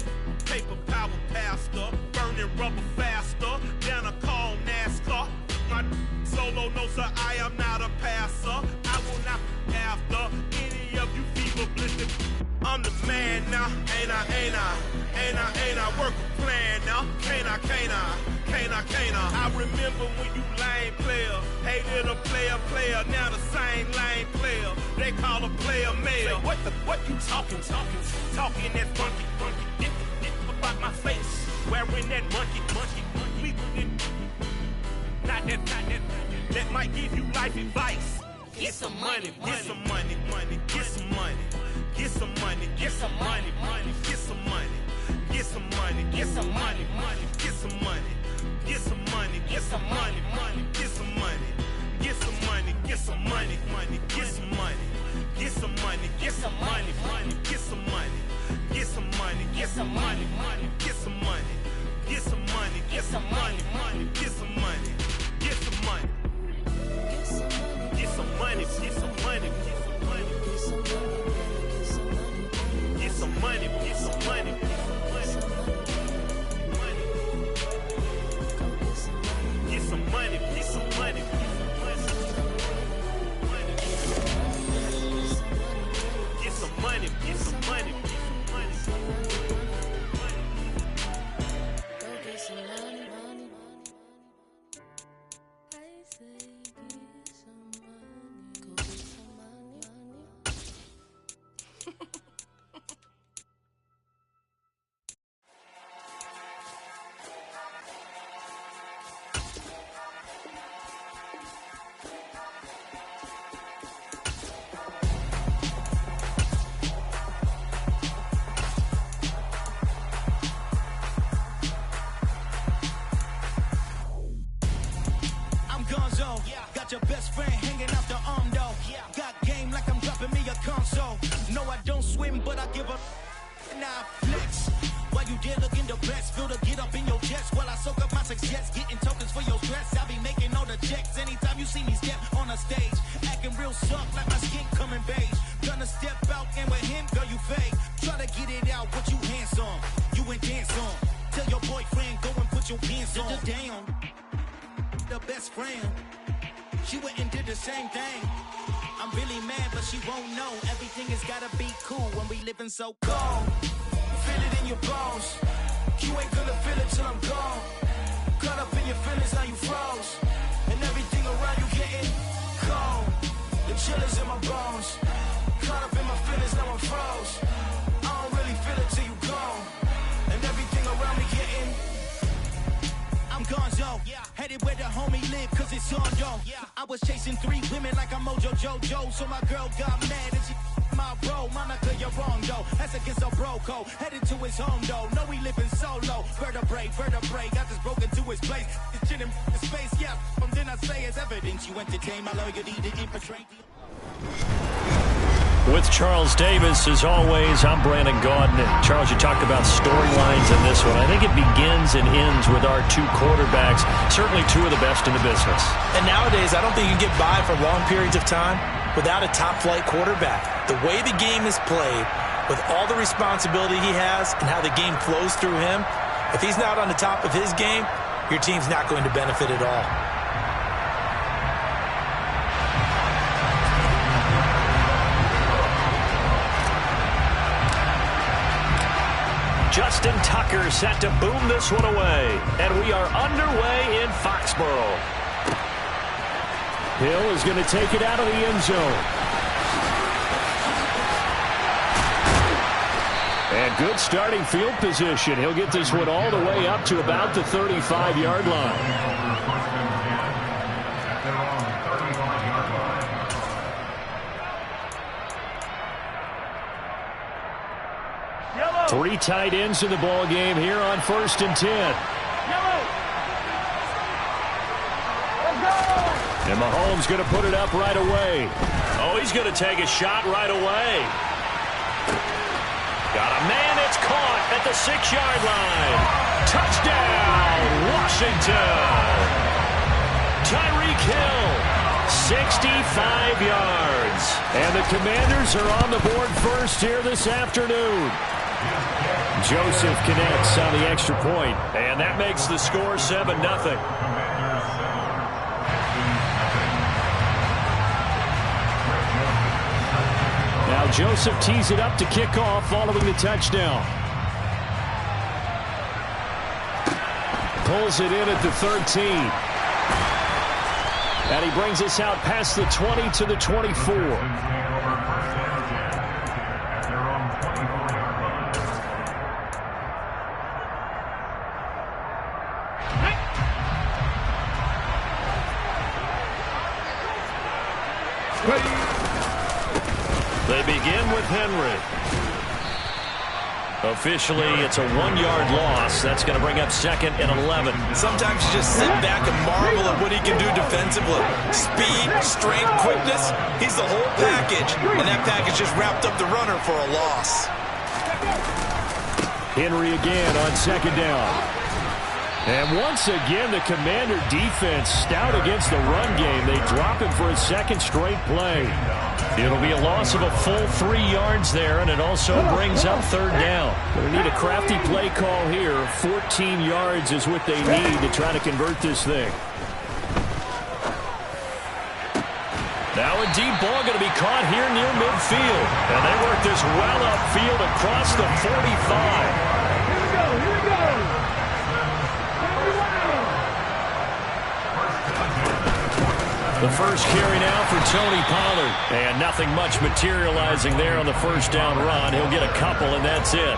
paper power pastor, burning rubber faster than a call NASCAR. My solo no sir, I am not a passer. I will not after any of you fever blistered. I'm the man now, ain't I? Work a plan now, can't I? I remember when you lame player, hated a player, now the same lame player. They call a player mayor. What you talking that funky, dip about my face, wearing that monkey, not that, that might give you life advice. Get some money, get some money, money, get some money, get some money, get some money, money, get some money, get some money, get some money, money, get some money, get some money, get some money, money, get some money, get some money, get some money, money, get some money, get some money, get some money, money, get some money, get some money, get some money, money, get some money, get some money, get some money, money, get some money, get some money. Get some money, get some money, get some money, get some money, get some money, get some money, get some money, get some money, get some money. Got your best friend hanging out the arm though. Got game like I'm dropping me a console. No, I don't swim, but I give a now flex. While you there looking the best, feel the get up in your chest while I soak up my success, getting tokens for your stress. I be making all the checks anytime you see me step on a stage, acting real soft like my skin coming beige. Gonna step out and with him, girl, you fake. Try to get it out, but you handsome, you ain't dance on. Tell your boyfriend go and put your pants on. Down, the best friend. She went and did the same thing. I'm really mad, but she won't know. Everything has gotta be cool when we living so cold. Feel it in your bones. You ain't gonna feel it till I'm gone. Caught up in your feelings, now you froze. And everything around you getting cold. The chill is in my bones. Caught up in my feelings, now I'm froze. I don't really feel it till you gone. And everything around me getting I'm gonzo, headed where the homie live, cause it's on though. I was chasing 3 women like I'm Mojo Jojo, so my girl got mad and she my bro. Monica, you're wrong though, that's against a bro code. Headed to his home though, no we living solo. Vertebrae, got this broken to his place. This shit in space, yeah, from then I say it's evidence you entertain my loyalty to infiltrate. With Charles Davis, as always, I'm Brandon Gaudin. Charles, you talked about storylines in this one. I think it begins and ends with our 2 quarterbacks, certainly 2 of the best in the business. And nowadays, I don't think you can get by for long periods of time without a top-flight quarterback. The way the game is played, with all the responsibility he has and how the game flows through him, if he's not on the top of his game, your team's not going to benefit at all. Justin Tucker set to boom this one away. And we are underway in Foxborough. Hill is going to take it out of the end zone. And good starting field position. He'll get this one all the way up to about the 35-yard line. 3 tight ends in the ball game here on 1st and 10. And Mahomes going to put it up right away. Oh, he's going to take a shot right away. Got a man, it's caught at the 6-yard line. Touchdown, Washington. Tyreek Hill, 65 yards. And the Commanders are on the board first here this afternoon. Joseph connects on the extra point, and that makes the score 7-0. Now Joseph tees it up to kick off following the touchdown. Pulls it in at the 13. And he brings us out past the 20 to the 24. They begin with Henry. Officially, it's a 1-yard loss. That's going to bring up 2nd and 11. Sometimes you just sit back and marvel at what he can do defensively. Speed, strength, quickness. He's the whole package. And that package just wrapped up the runner for a loss. Henry again on 2nd down. And once again, the Commander defense stout against the run game. They drop him for a 2nd straight play. It'll be a loss of a full 3 yards there, and it also brings up 3rd down. They need a crafty play call here. 14 yards is what they need to try to convert this thing. Now a deep ball going to be caught here near midfield. And they work this well upfield across the 45. Here we go. The first carry now for Tony Pollard. And nothing much materializing there on the 1st down run. He'll get a couple, and that's it.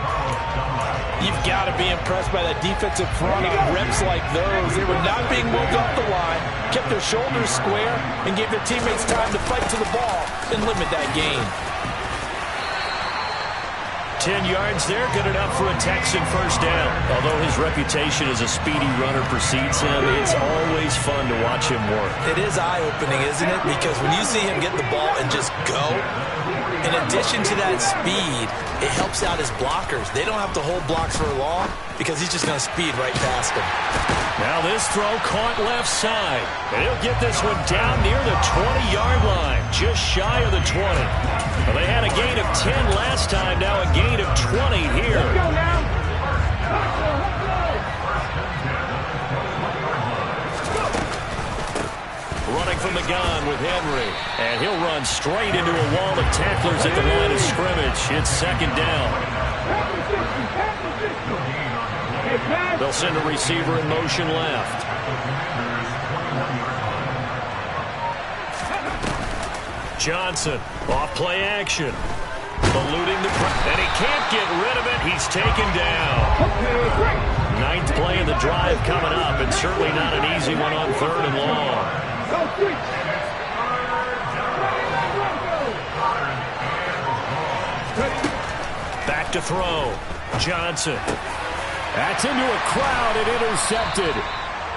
You've got to be impressed by that defensive front on reps like those. They were not being moved off the line, kept their shoulders square, and gave their teammates time to fight to the ball and limit that gain. 10 yards there, good enough for a Texan 1st down. Although his reputation as a speedy runner precedes him, it's always fun to watch him work. It is eye-opening, isn't it? Because when you see him get the ball and just go, in addition to that speed, it helps out his blockers. They don't have to hold blocks for long because he's just going to speed right past them. Now this throw caught left side. And he'll get this one down near the 20-yard line, just shy of the 20. Well, they had a gain of 10 last time, now a gain of 20 here. Let's go now. Running from the gun with Henry. And he'll run straight into a wall of tacklers at the line of scrimmage. It's 2nd down. They'll send a receiver in motion left. Johnson, off play action. Eluding the pressure. And he can't get rid of it. He's taken down. 9th play of the drive coming up, and certainly not an easy one on 3rd and long. Back to throw. Johnson. That's into a crowd and intercepted.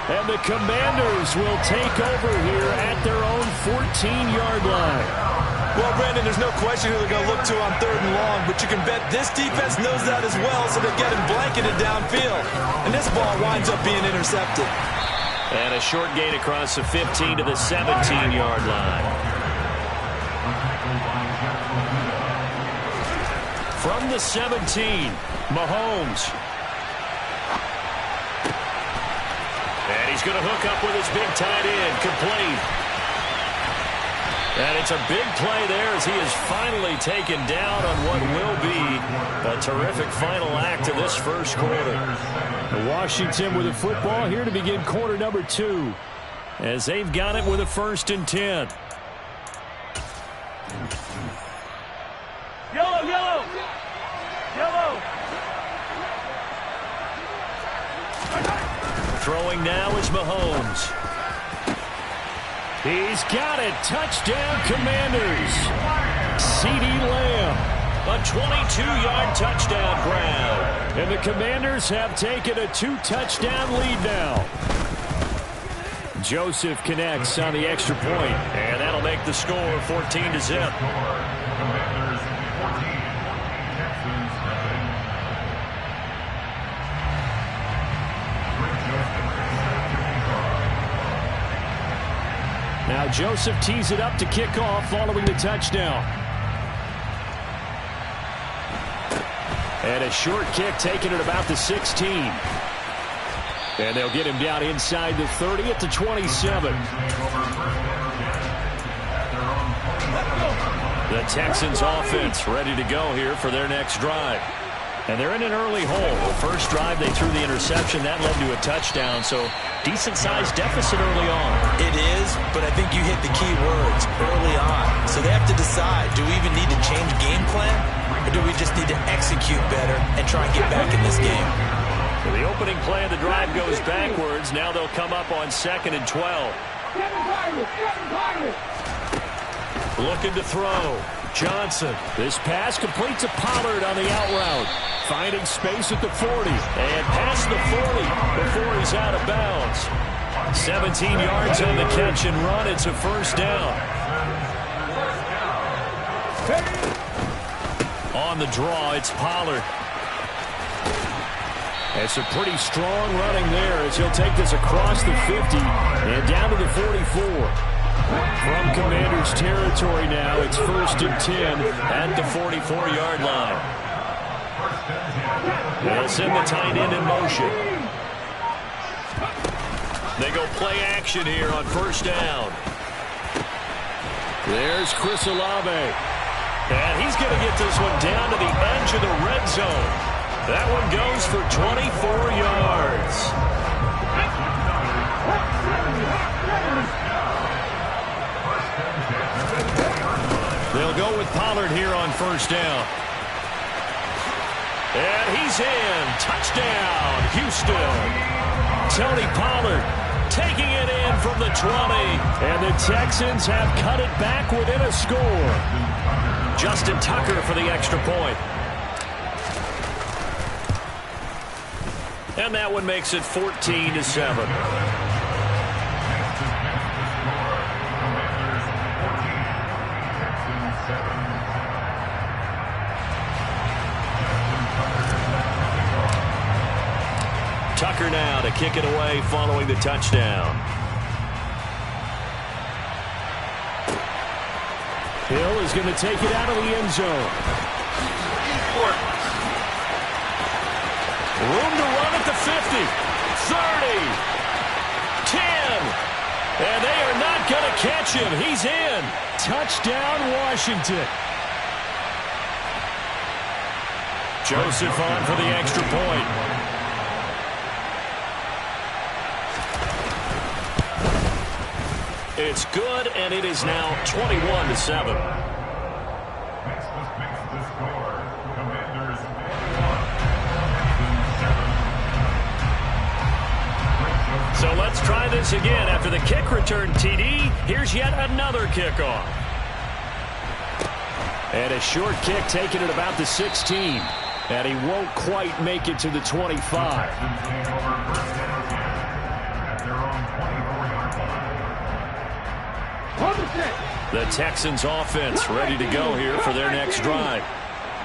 And the Commanders will take over here at their own 14-yard line. Well, Brandon, there's no question who they're going to look to on 3rd and long, but you can bet this defense knows that as well, so they get him blanketed downfield. And this ball winds up being intercepted. And a short gain across the 15 to the 17-yard line. From the 17, Mahomes. And he's going to hook up with his big tight end, complete. And it's a big play there as he is finally taken down on what will be a terrific final act of this 1st quarter. Washington with a football here to begin quarter number 2 as they've got it with a 1st and 10. Yellow, yellow. Yellow. Throwing now is Mahomes. He's got it. Touchdown, Commanders. CeeDee Lamb. A 22-yard touchdown grab. And the Commanders have taken a 2-touchdown lead now. Joseph connects on the extra point, and that'll make the score 14-0. Now Joseph tees it up to kick off following the touchdown. And a short kick taken at about the 16. And they'll get him down inside the 30 at the 27. The Texans offense ready to go here for their next drive. And they're in an early hole. The first drive, they threw the interception. That led to a touchdown, so decent-sized deficit early on. It is, but I think you hit the key words early on. So they have to decide, do we even need to change game plan, or do we just need to execute better and try and get back in this game? So the opening play of the drive goes backwards. Now they'll come up on 2nd and 12. Looking to throw. Johnson. This pass complete to Pollard on the out route. Finding space at the 40. And past the 40 before he's out of bounds. 17 yards on the catch and run. It's a first down. On the draw, it's Pollard. It's a pretty strong running there as he'll take this across the 50 and down to the 44. From Commanders territory now, it's 1st and 10 at the 44-yard line. They'll send the tight end in motion. They go play action here on 1st down. There's Chris Olave. And he's going to get this one down to the edge of the red zone. That one goes for 24 yards. They'll go with Pollard here on 1st down. And he's in. Touchdown, Houston. Tony Pollard taking it in from the 20. And the Texans have cut it back within a score. Justin Tucker for the extra point. And that one makes it 14-7. Tucker now to kick it away following the touchdown. Hill is going to take it out of the end zone. Room to run at the 50, 30, 10, and they are not going to catch him. He's in. Touchdown, Washington. Joseph on for the extra point. It's good, and it is now 21-7. So let's try this again. After the kick return TD, here's yet another kickoff. And a short kick taken at about the 16. And he won't quite make it to the 25. The Texans offense ready to go here for their next drive.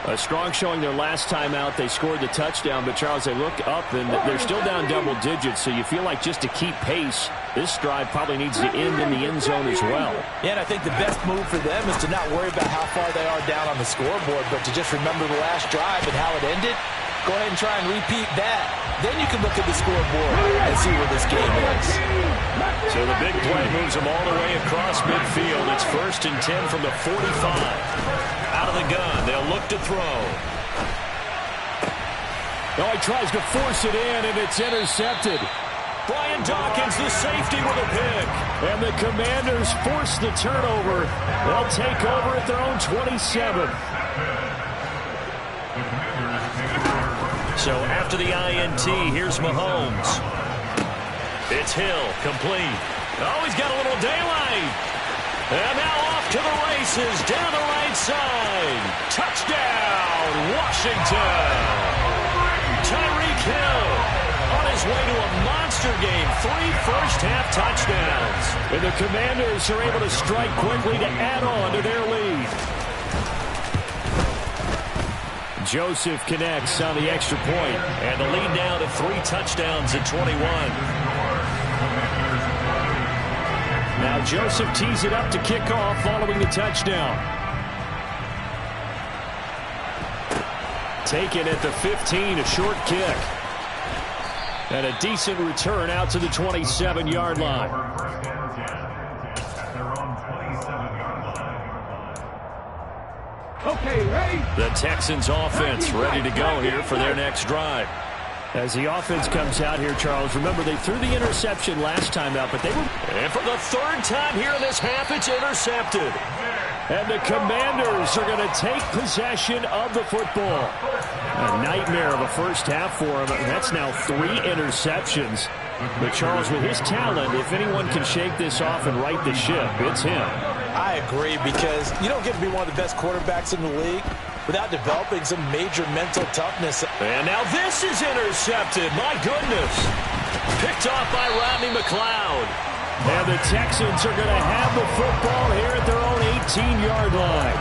A strong showing their last time out. They scored the touchdown, but Charles, they look up and they're still down double digits, so you feel like just to keep pace, this drive probably needs to end in the end zone as well. Yeah, and I think the best move for them is to not worry about how far they are down on the scoreboard, but to just remember the last drive and how it ended. Go ahead and try and repeat that. Then you can look at the scoreboard and see where this game is. So the big play moves them all the way across midfield. It's 1st and 10 from the 45. Out of the gun, they'll look to throw. Oh, he tries to force it in, and it's intercepted. Brian Dawkins, the safety, with a pick. And the Commanders force the turnover. They'll take over at their own 27. So after the INT, here's Mahomes. It's Hill, complete. Oh, he's got a little daylight. And now off to the races, down the right side. Touchdown, Washington. Tyreek Hill on his way to a monster game. 3 first-half touchdowns. And the Commanders are able to strike quickly to add on to their lead. Joseph connects on the extra point, and the lead now to 3 touchdowns at 21. Now Joseph tees it up to kick off following the touchdown. Taken at the 15, a short kick. And a decent return out to the 27-yard line. Okay, ready? The Texans offense ready to go here for their next drive. As the offense comes out here, Charles, remember they threw the interception last time out, but they were... And for the 3rd time here in this half, it's intercepted. And the Commanders are going to take possession of the football. A nightmare of a first half for him. That's now 3 interceptions. But Charles, with his talent, if anyone can shake this off and right the ship, it's him. I agree, because you don't get to be one of the best quarterbacks in the league without developing some major mental toughness. And now this is intercepted. My goodness. Picked off by Rodney McLeod. And the Texans are going to have the football here at their own 18-yard line.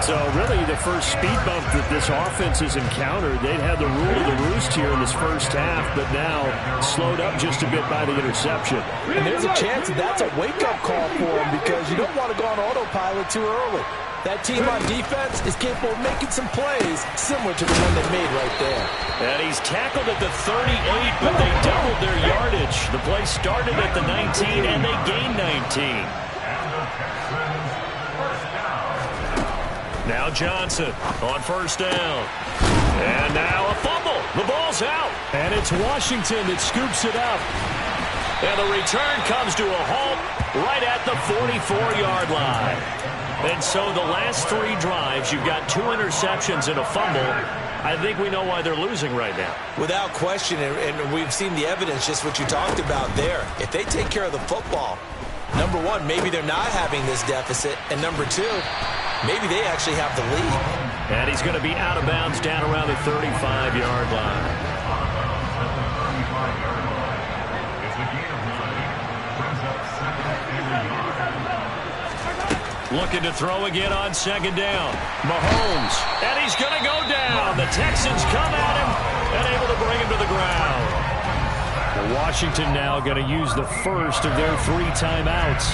So really the first speed bump that this offense has encountered, they'd had the rule of the roost here in this first half, but now slowed up just a bit by the interception. And there's a chance that's a wake-up call for them, because you don't want to go on autopilot too early. That team on defense is capable of making some plays similar to the one they made right there. And he's tackled at the 38, but they doubled their yardage. The play started at the 19, and they gained 19. Now Johnson on first down. And now a fumble. The ball's out. And it's Washington that scoops it up. And the return comes to a halt right at the 44-yard line. And so the last 3 drives, you've got 2 interceptions and a fumble. I think we know why they're losing right now. Without question, and we've seen the evidence, just what you talked about there. If they take care of the football, number one, maybe they're not having this deficit. And number two, maybe they actually have the lead. And he's going to be out of bounds down around the 35-yard line. Looking to throw again on second down. Mahomes, and he's going to go down. The Texans come at him and able to bring him to the ground. Washington now going to use the first of their 3 timeouts,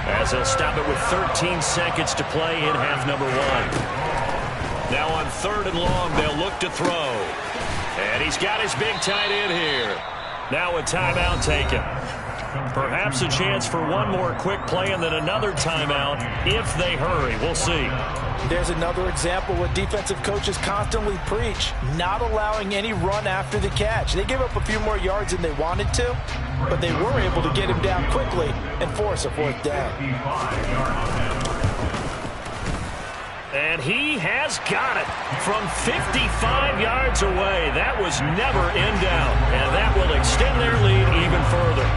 as they'll stop it with 13 seconds to play in half number 1. Now on 3rd and long, they'll look to throw. And he's got his big tight end here. Now a timeout taken. Perhaps a chance for one more quick play and then another timeout if they hurry. We'll see. There's another example what defensive coaches constantly preach, not allowing any run after the catch. They gave up a few more yards than they wanted to, but they were able to get him down quickly and force a 4th down. And he has got it from 55 yards away. That was never in doubt, and that will extend their lead even further.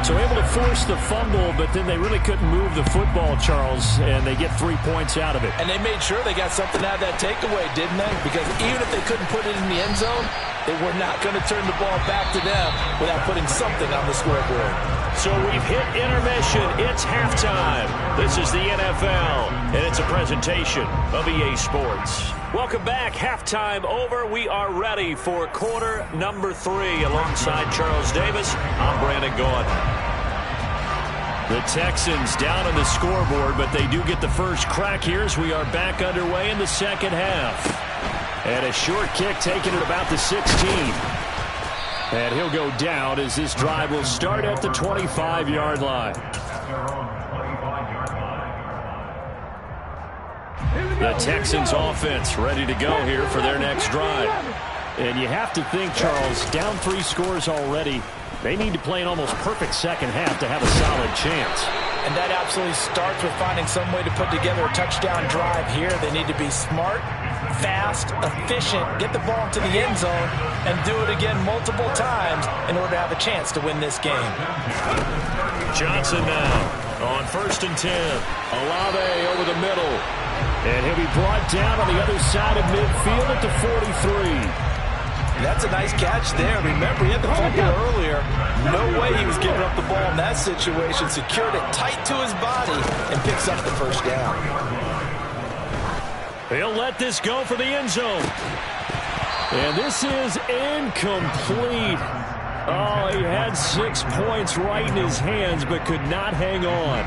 So able to force the fumble, but then they really couldn't move the football, Charles, and they get 3 points out of it. And they made sure they got something out of that takeaway, didn't they? Because even if they couldn't put it in the end zone, they were not going to turn the ball back to them without putting something on the scoreboard. So we've hit intermission. It's halftime. This is the NFL, and it's a presentation of EA Sports. Welcome back. Halftime over. We are ready for quarter number 3. Alongside Charles Davis, I'm Brandon Gaudin. The Texans down on the scoreboard, but they do get the first crack here as we are back underway in the second half. And a short kick taken at about the 16. And he'll go down as this drive will start at the 25-yard line. The Texans offense ready to go here for their next drive. And you have to think, Charles, down 3 scores already. They need to play an almost perfect second half to have a solid chance. And that absolutely starts with finding some way to put together a touchdown drive here. They need to be smart, fast, efficient, get the ball into the end zone, and do it again multiple times in order to have a chance to win this game. Johnson now on 1st and 10. Olave over the middle. And he'll be brought down on the other side of midfield at the 43. That's a nice catch there. Remember, he had the fumble earlier. No way he was giving up the ball in that situation. Secured it tight to his body and picks up the first down. He'll let this go for the end zone. And this is incomplete. Oh, he had 6 points right in his hands, but could not hang on.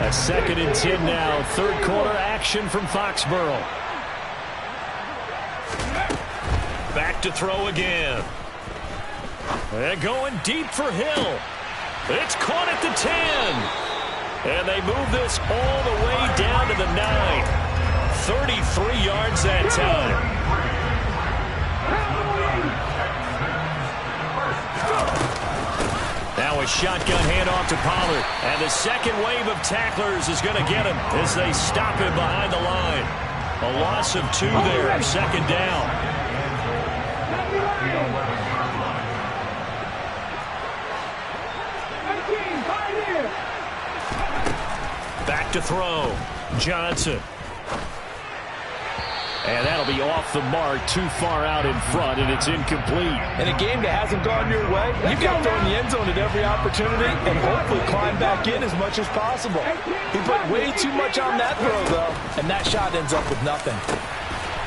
A 2nd and 10 now. 3rd quarter action from Foxborough. Back to throw again. And going deep for Hill. It's caught at the 10. And they move this all the way down to the 9. 33 yards that time. Now a shotgun handoff to Pollard. And the second wave of tacklers is going to get him as they stop him behind the line. A loss of 2 there. 2nd down. to throw. Johnson. And that'll be off the mark, too far out in front, and it's incomplete. In a game that hasn't gone your way, you've got to throw in the end zone at every opportunity and hopefully climb back in as much as possible. He put way too much on that throw, though, and that shot ends up with nothing.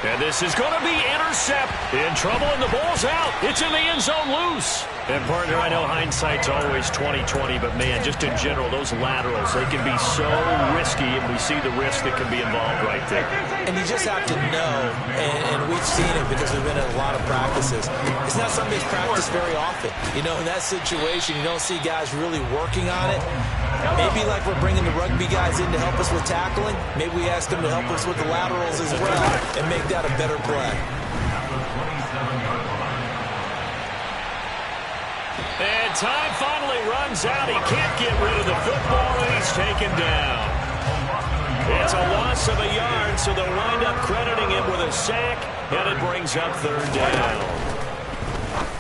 And this is going to be intercept. In trouble, and the ball's out. It's in the end zone loose. And, partner, I know hindsight's always 20/20, but, man, just in general, those laterals, they can be so risky, and we see the risk that can be involved right there. And you just have to know, and we've seen it because we've been at a lot of practices. It's not something that's practiced very often. You know, in that situation, you don't see guys really working on it. Maybe like we're bringing the rugby guys in to help us with tackling. Maybe we ask them to help us with the laterals as well and make that a better play. And time finally runs out. He can't get rid of the football, and he's taken down. It's a loss of a yard, so they'll wind up crediting him with a sack, and it brings up third down.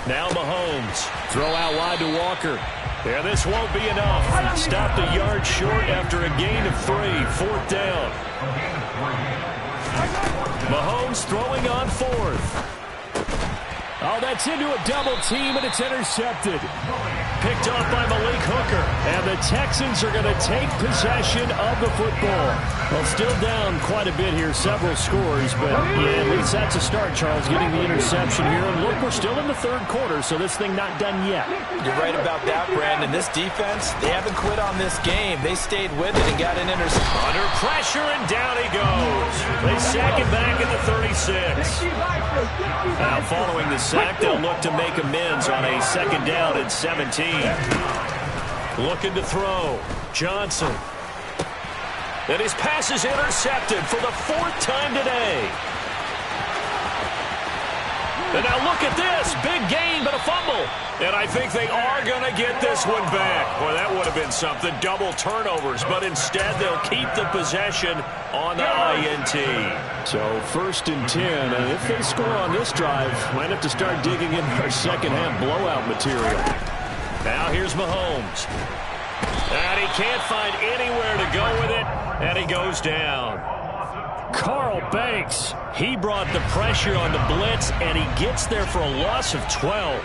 Now Mahomes. Throw out wide to Walker. Yeah, this won't be enough. Stopped a yard short after a gain of 3. Fourth down. Mahomes throwing on fourth. Oh, that's into a double team, and it's intercepted. Picked off by Malik Hooker. And the Texans are going to take possession of the football. Well, still down quite a bit here, several scores. But, yeah, at least that's a start, Charles, getting the interception here. And look, we're still in the third quarter, so this thing not done yet. You're right about that, Brandon. This defense, they haven't quit on this game. They stayed with it and got an interception. Under pressure, and down he goes. They sack him back at the 36. Now, following the sack, they'll look to make amends on a second down at 17. Looking to throw. Johnson. And his pass is intercepted for the 4th time today. And now look at this. Big gain, but a fumble. And I think they are going to get this one back. Boy, that would have been something. Double turnovers. But instead, they'll keep the possession on the INT. So 1st and 10. And if they score on this drive, might have to start digging in our second-half blowout material. Now here's Mahomes. And he can't find anywhere to go with it. And he goes down. Carl Banks, he brought the pressure on the blitz, and he gets there for a loss of 12.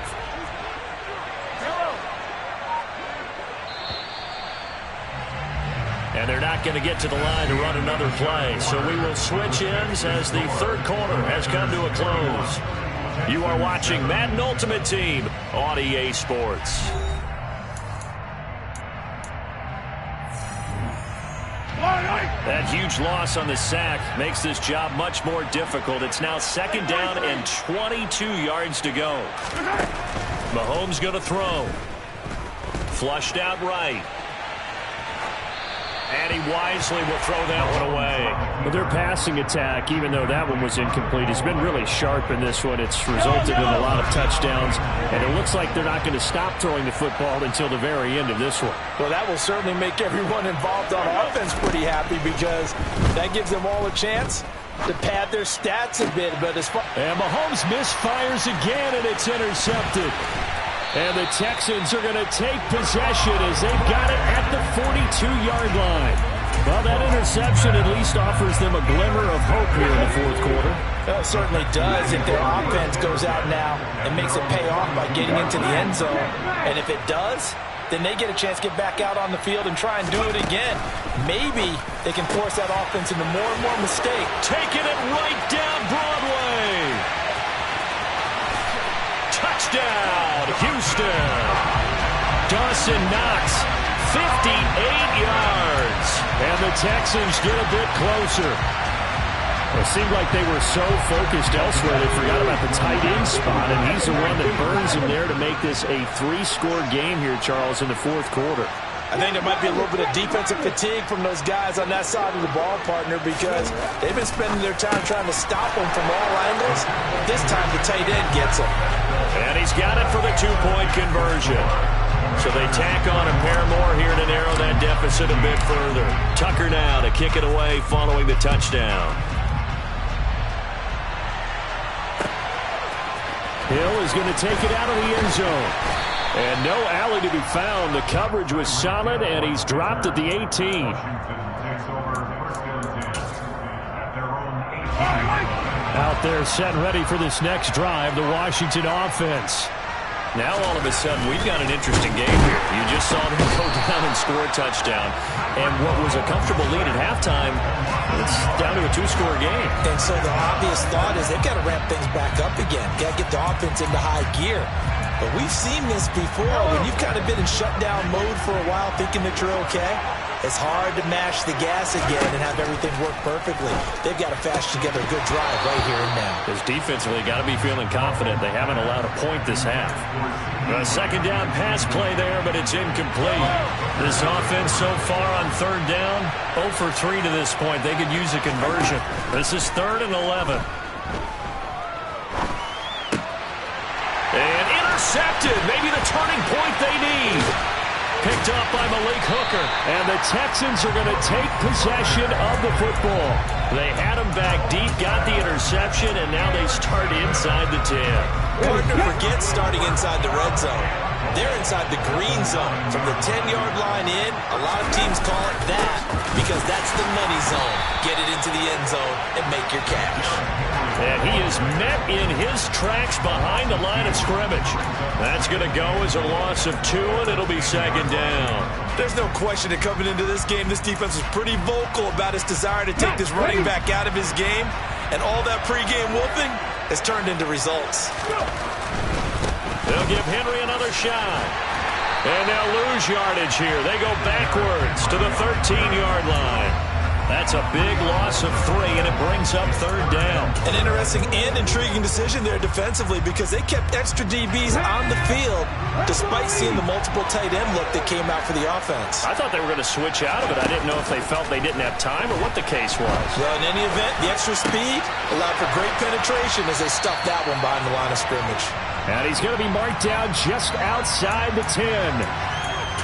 And they're not going to get to the line to run another play. So we will switch ends as the third quarter has come to a close. You are watching Madden Ultimate Team on EA Sports. That huge loss on the sack makes this job much more difficult. It's now 2nd down and 22 yards to go. Mahomes going to throw. Flushed out right. And he wisely will throw that one away. But their passing attack, even though that one was incomplete, has been really sharp in this one. It's resulted in a lot of touchdowns, and it looks like they're not going to stop throwing the football until the very end of this one. Well, that will certainly make everyone involved on offense pretty happy because that gives them all a chance to pad their stats a bit. But as far and Mahomes misfires again, and it's intercepted. And the Texans are going to take possession as they've got it at the 42-yard line. Well, that interception at least offers them a glimmer of hope here in the fourth quarter. Well, it certainly does if their offense goes out now and makes it pay off by getting into the end zone. And if it does, then they get a chance to get back out on the field and try and do it again. Maybe they can force that offense into more and more mistakes. Taking it right down Broadway. Touchdown, Houston. Dawson Knox, 58 yards. And the Texans get a bit closer. It seemed like they were so focused elsewhere they forgot about the tight end spot, and he's the one that burns him there to make this a 3-score game here, Charles, in the fourth quarter. I think there might be a little bit of defensive fatigue from those guys on that side of the ball, partner, because they've been spending their time trying to stop them from all angles. This time the tight end gets him. And he's got it for the 2-point conversion. So they tack on a pair more here to narrow that deficit a bit further. Tucker now to kick it away following the touchdown. Hill is going to take it out of the end zone. And no alley to be found. The coverage was solid, and he's dropped at the 18. Out there set and ready for this next drive, the Washington offense. Now all of a sudden we've got an interesting game here. You just saw them go down and score a touchdown. And what was a comfortable lead at halftime, it's down to a two-score game. And so the obvious thought is they've got to ramp things back up again. Got to get the offense into high gear. But we've seen this before. When you've kind of been in shutdown mode for a while thinking that you're okay, it's hard to mash the gas again and have everything work perfectly. They've got to fashion together a good drive right here and now. Because defensively, got to be feeling confident. They haven't allowed a point this half. A second down pass play there, but it's incomplete. This offense so far on third down, 0 for 3 to this point. They could use a conversion. This is 3rd and 11. And intercepted. Maybe the turning point they need. Picked up by Malik Hooker. And the Texans are going to take possession of the football. They had him back deep, got the interception, and now they start inside the 10. Partner forgets starting inside the red zone. They're inside the green zone. From the 10-yard line in, a lot of teams call it that because that's the money zone. Get it into the end zone and make your cash. And he is met in his tracks behind the line of scrimmage. That's going to go as a loss of 2, and it'll be second down. There's no question that coming into this game, this defense was pretty vocal about its desire to take this running back out of his game. And all that pregame wolfing has turned into results. They'll give Henry another shot. And they'll lose yardage here. They go backwards to the 13-yard line. That's a big loss of 3, and it brings up third down. An interesting and intriguing decision there defensively because they kept extra DBs on the field despite seeing the multiple tight end look that came out for the offense. I thought they were going to switch out of it. I didn't know if they felt they didn't have time or what the case was. Well, in any event, the extra speed allowed for great penetration as they stuffed that one behind the line of scrimmage. And he's going to be marked down just outside the 10.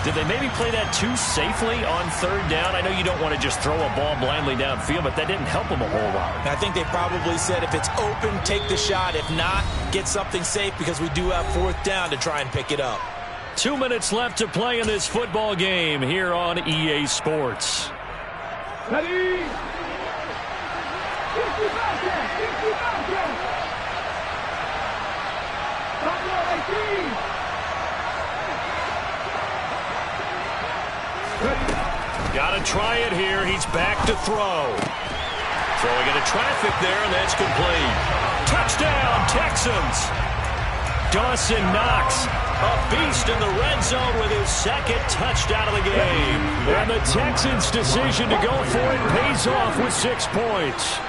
Did they maybe play that too safely on third down? I know you don't want to just throw a ball blindly downfield, but that didn't help them a whole lot. I think they probably said if it's open, take the shot. If not, get something safe because we do have fourth down to try and pick it up. 2 minutes left to play in this football game here on EA Sports. Ready? Got to try it here. He's back to throw. Throwing into traffic there, and that's complete. Touchdown, Texans. Dawson Knox, a beast in the red zone with his second touchdown of the game. And the Texans' decision to go for it pays off with 6 points.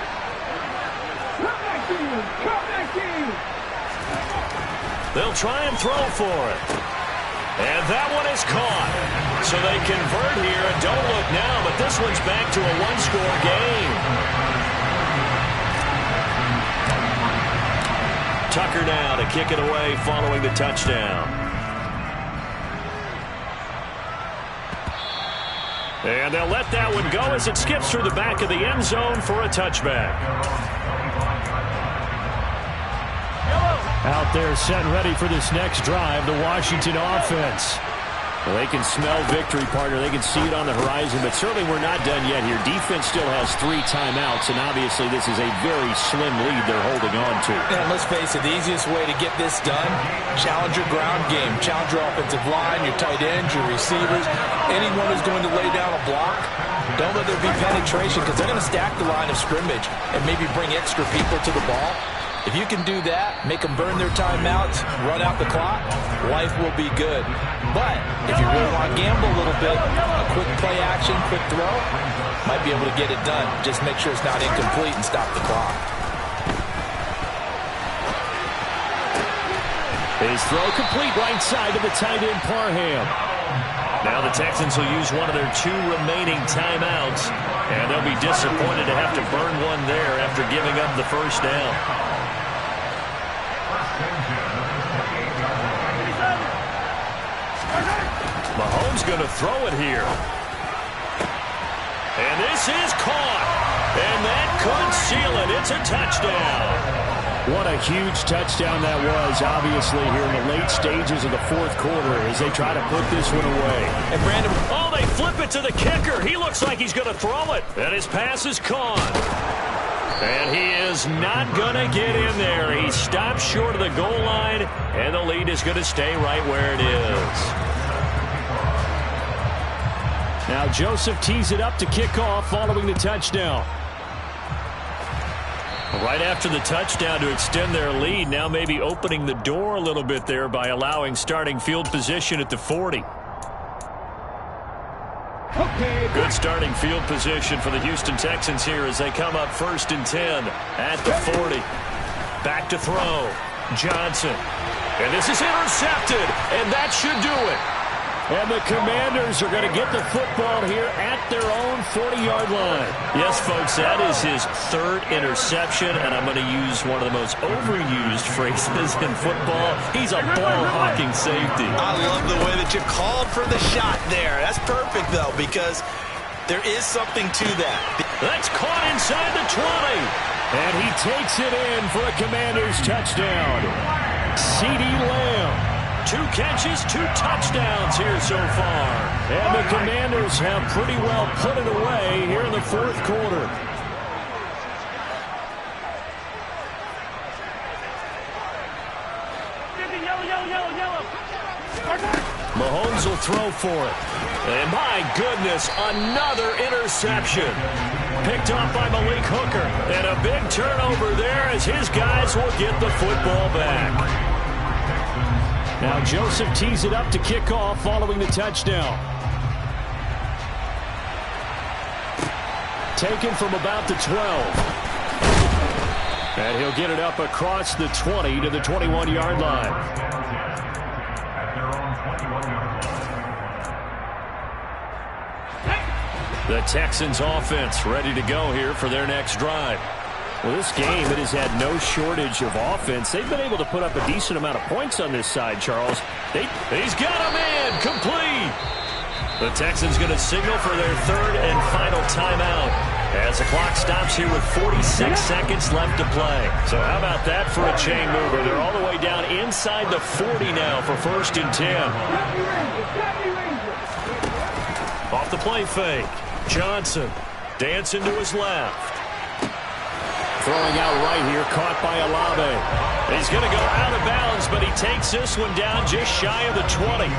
They'll try and throw for it. And that one is caught. So they convert here, and don't look now, but this one's back to a one-score game. Tucker now to kick it away following the touchdown. And they'll let that one go as it skips through the back of the end zone for a touchback. Out there set and ready for this next drive, the Washington offense. Well, they can smell victory, partner. They can see it on the horizon, but certainly we're not done yet here. Defense still has 3 timeouts, and obviously this is a very slim lead they're holding on to. And let's face it, the easiest way to get this done, challenge your ground game. Challenge your offensive line, your tight ends, your receivers, anyone who's going to lay down a block. Don't let there be penetration because they're going to stack the line of scrimmage and maybe bring extra people to the ball. If you can do that, make them burn their timeouts, run out the clock, life will be good. But if you really want to gamble a little bit, a quick play action, quick throw, might be able to get it done. Just make sure it's not incomplete and stop the clock. His throw complete right side to the tight end Parham. Now the Texans will use one of their 2 remaining timeouts, and they'll be disappointed to have to burn one there after giving up the first down. Mahomes going to throw it here. And this is caught. And that could seal it. It's a touchdown. What a huge touchdown that was, obviously, here in the late stages of the fourth quarter as they try to put this one away. And Brandon, oh, they flip it to the kicker. He looks like he's going to throw it. And his pass is caught. And he is not going to get in there. He stops short of the goal line, and the lead is going to stay right where it is. Now Joseph tees it up to kick off following the touchdown. Right after the touchdown to extend their lead, now maybe opening the door a little bit there by allowing starting field position at the 40. Okay. Good starting field position for the Houston Texans here as they come up 1st and 10 at the 40. Back to throw. Johnson. And this is intercepted, and that should do it. And the Commanders are going to get the football here at their own 40-yard line. Yes, folks, that is his 3rd interception, and I'm going to use one of the most overused phrases in football. He's a ball-hawking safety. I love the way that you called for the shot there. That's perfect, though, because there is something to that. That's caught inside the 20. And he takes it in for a Commanders touchdown. CeeDee Lamb. 2 catches, 2 touchdowns here so far. And the Commanders have pretty well put it away here in the 4th quarter. Mahomes will throw for it. And my goodness, another interception. Picked off by Malik Hooker. And a big turnover there as his guys will get the football back. Now Joseph tees it up to kick off following the touchdown. Taken from about the 12. And he'll get it up across the 20 to the 21-yard line. The Texans offense ready to go here for their next drive. Well, this game, it has had no shortage of offense. They've been able to put up a decent amount of points on this side, Charles. He's got a man complete. The Texans going to signal for their 3rd and final timeout as the clock stops here with 46 seconds left to play. So how about that for a chain mover? They're all the way down inside the 40 now for 1st and 10. Off the play fake. Johnson dancing to his left. Throwing out right here, caught by Olave. He's going to go out of bounds, but he takes this one down just shy of the 20.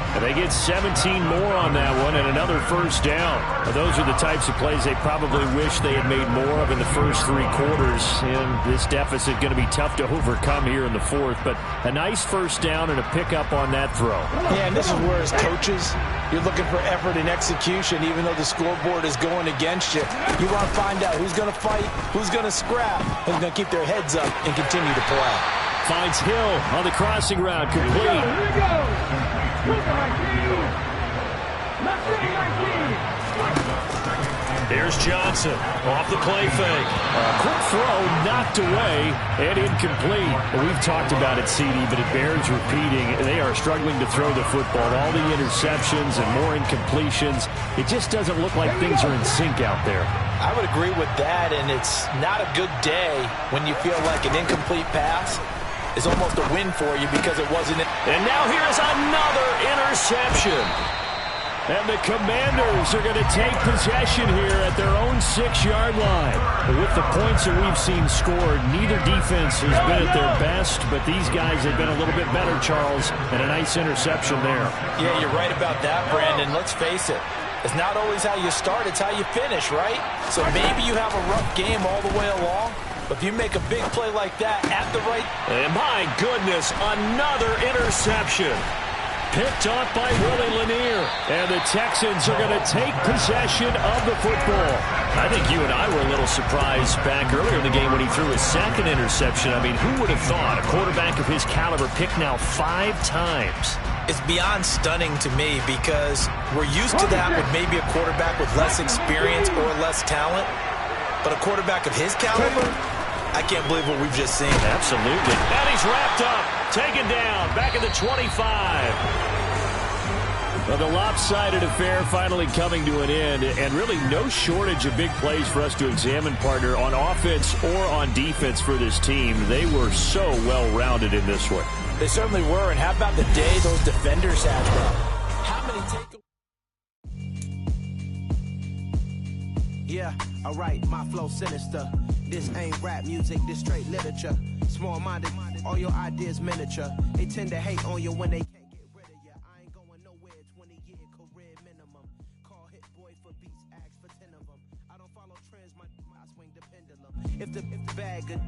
And they get 17 more on that one and another 1st down. Well, those are the types of plays they probably wish they had made more of in the first 3 quarters. And this deficit going to be tough to overcome here in the 4th. But a nice 1st down and a pickup on that throw. Yeah, and this is where as coaches, you're looking for effort and execution, even though the scoreboard is going against you. You want to find out who's going to fight, who's going to scrap, who's going to keep their heads up and continue to play. Finds Hill on the crossing route, complete. Here we go. Here's Johnson off the play fake. A quick throw knocked away and incomplete. Well, we've talked about it, CD, but it bears repeating. They are struggling to throw the football. All the interceptions and more incompletions. It just doesn't look like things are in sync out there. I would agree with that, and it's not a good day when you feel like an incomplete pass is almost a win for you because it wasn't. And now here's another interception. And the Commanders are going to take possession here at their own 6-yard line. With the points that we've seen scored, neither defense has been at their best, but these guys have been a little bit better, Charles, and a nice interception there. Yeah, you're right about that, Brandon. Let's face it. It's not always how you start, it's how you finish, right? So maybe you have a rough game all the way along, but if you make a big play like that at the right... And my goodness, another interception. Picked off by Willie Lanier. And the Texans are going to take possession of the football. I think you and I were a little surprised back earlier in the game when he threw his 2nd interception. I mean, who would have thought a quarterback of his caliber picked now 5 times? It's beyond stunning to me because we're used to that with maybe a quarterback with less experience or less talent. But a quarterback of his caliber, I can't believe what we've just seen. Absolutely. And he's wrapped up, taken down, back at the 25. Well, the lopsided affair finally coming to an end, and really no shortage of big plays for us to examine, partner, on offense or on defense for this team. They were so well-rounded in this one. They certainly were, and how about the day those defenders had, bro? How many takeaways? Yeah, alright, my flow sinister. This ain't rap music, this straight literature. Small-minded, all your ideas miniature. They tend to hate on you when they can't get rid of you. I ain't going nowhere, 20-year career minimum. Call Hit Boy for beats, ask for 10 of them. I don't follow trends, I swing the pendulum. If the bag good.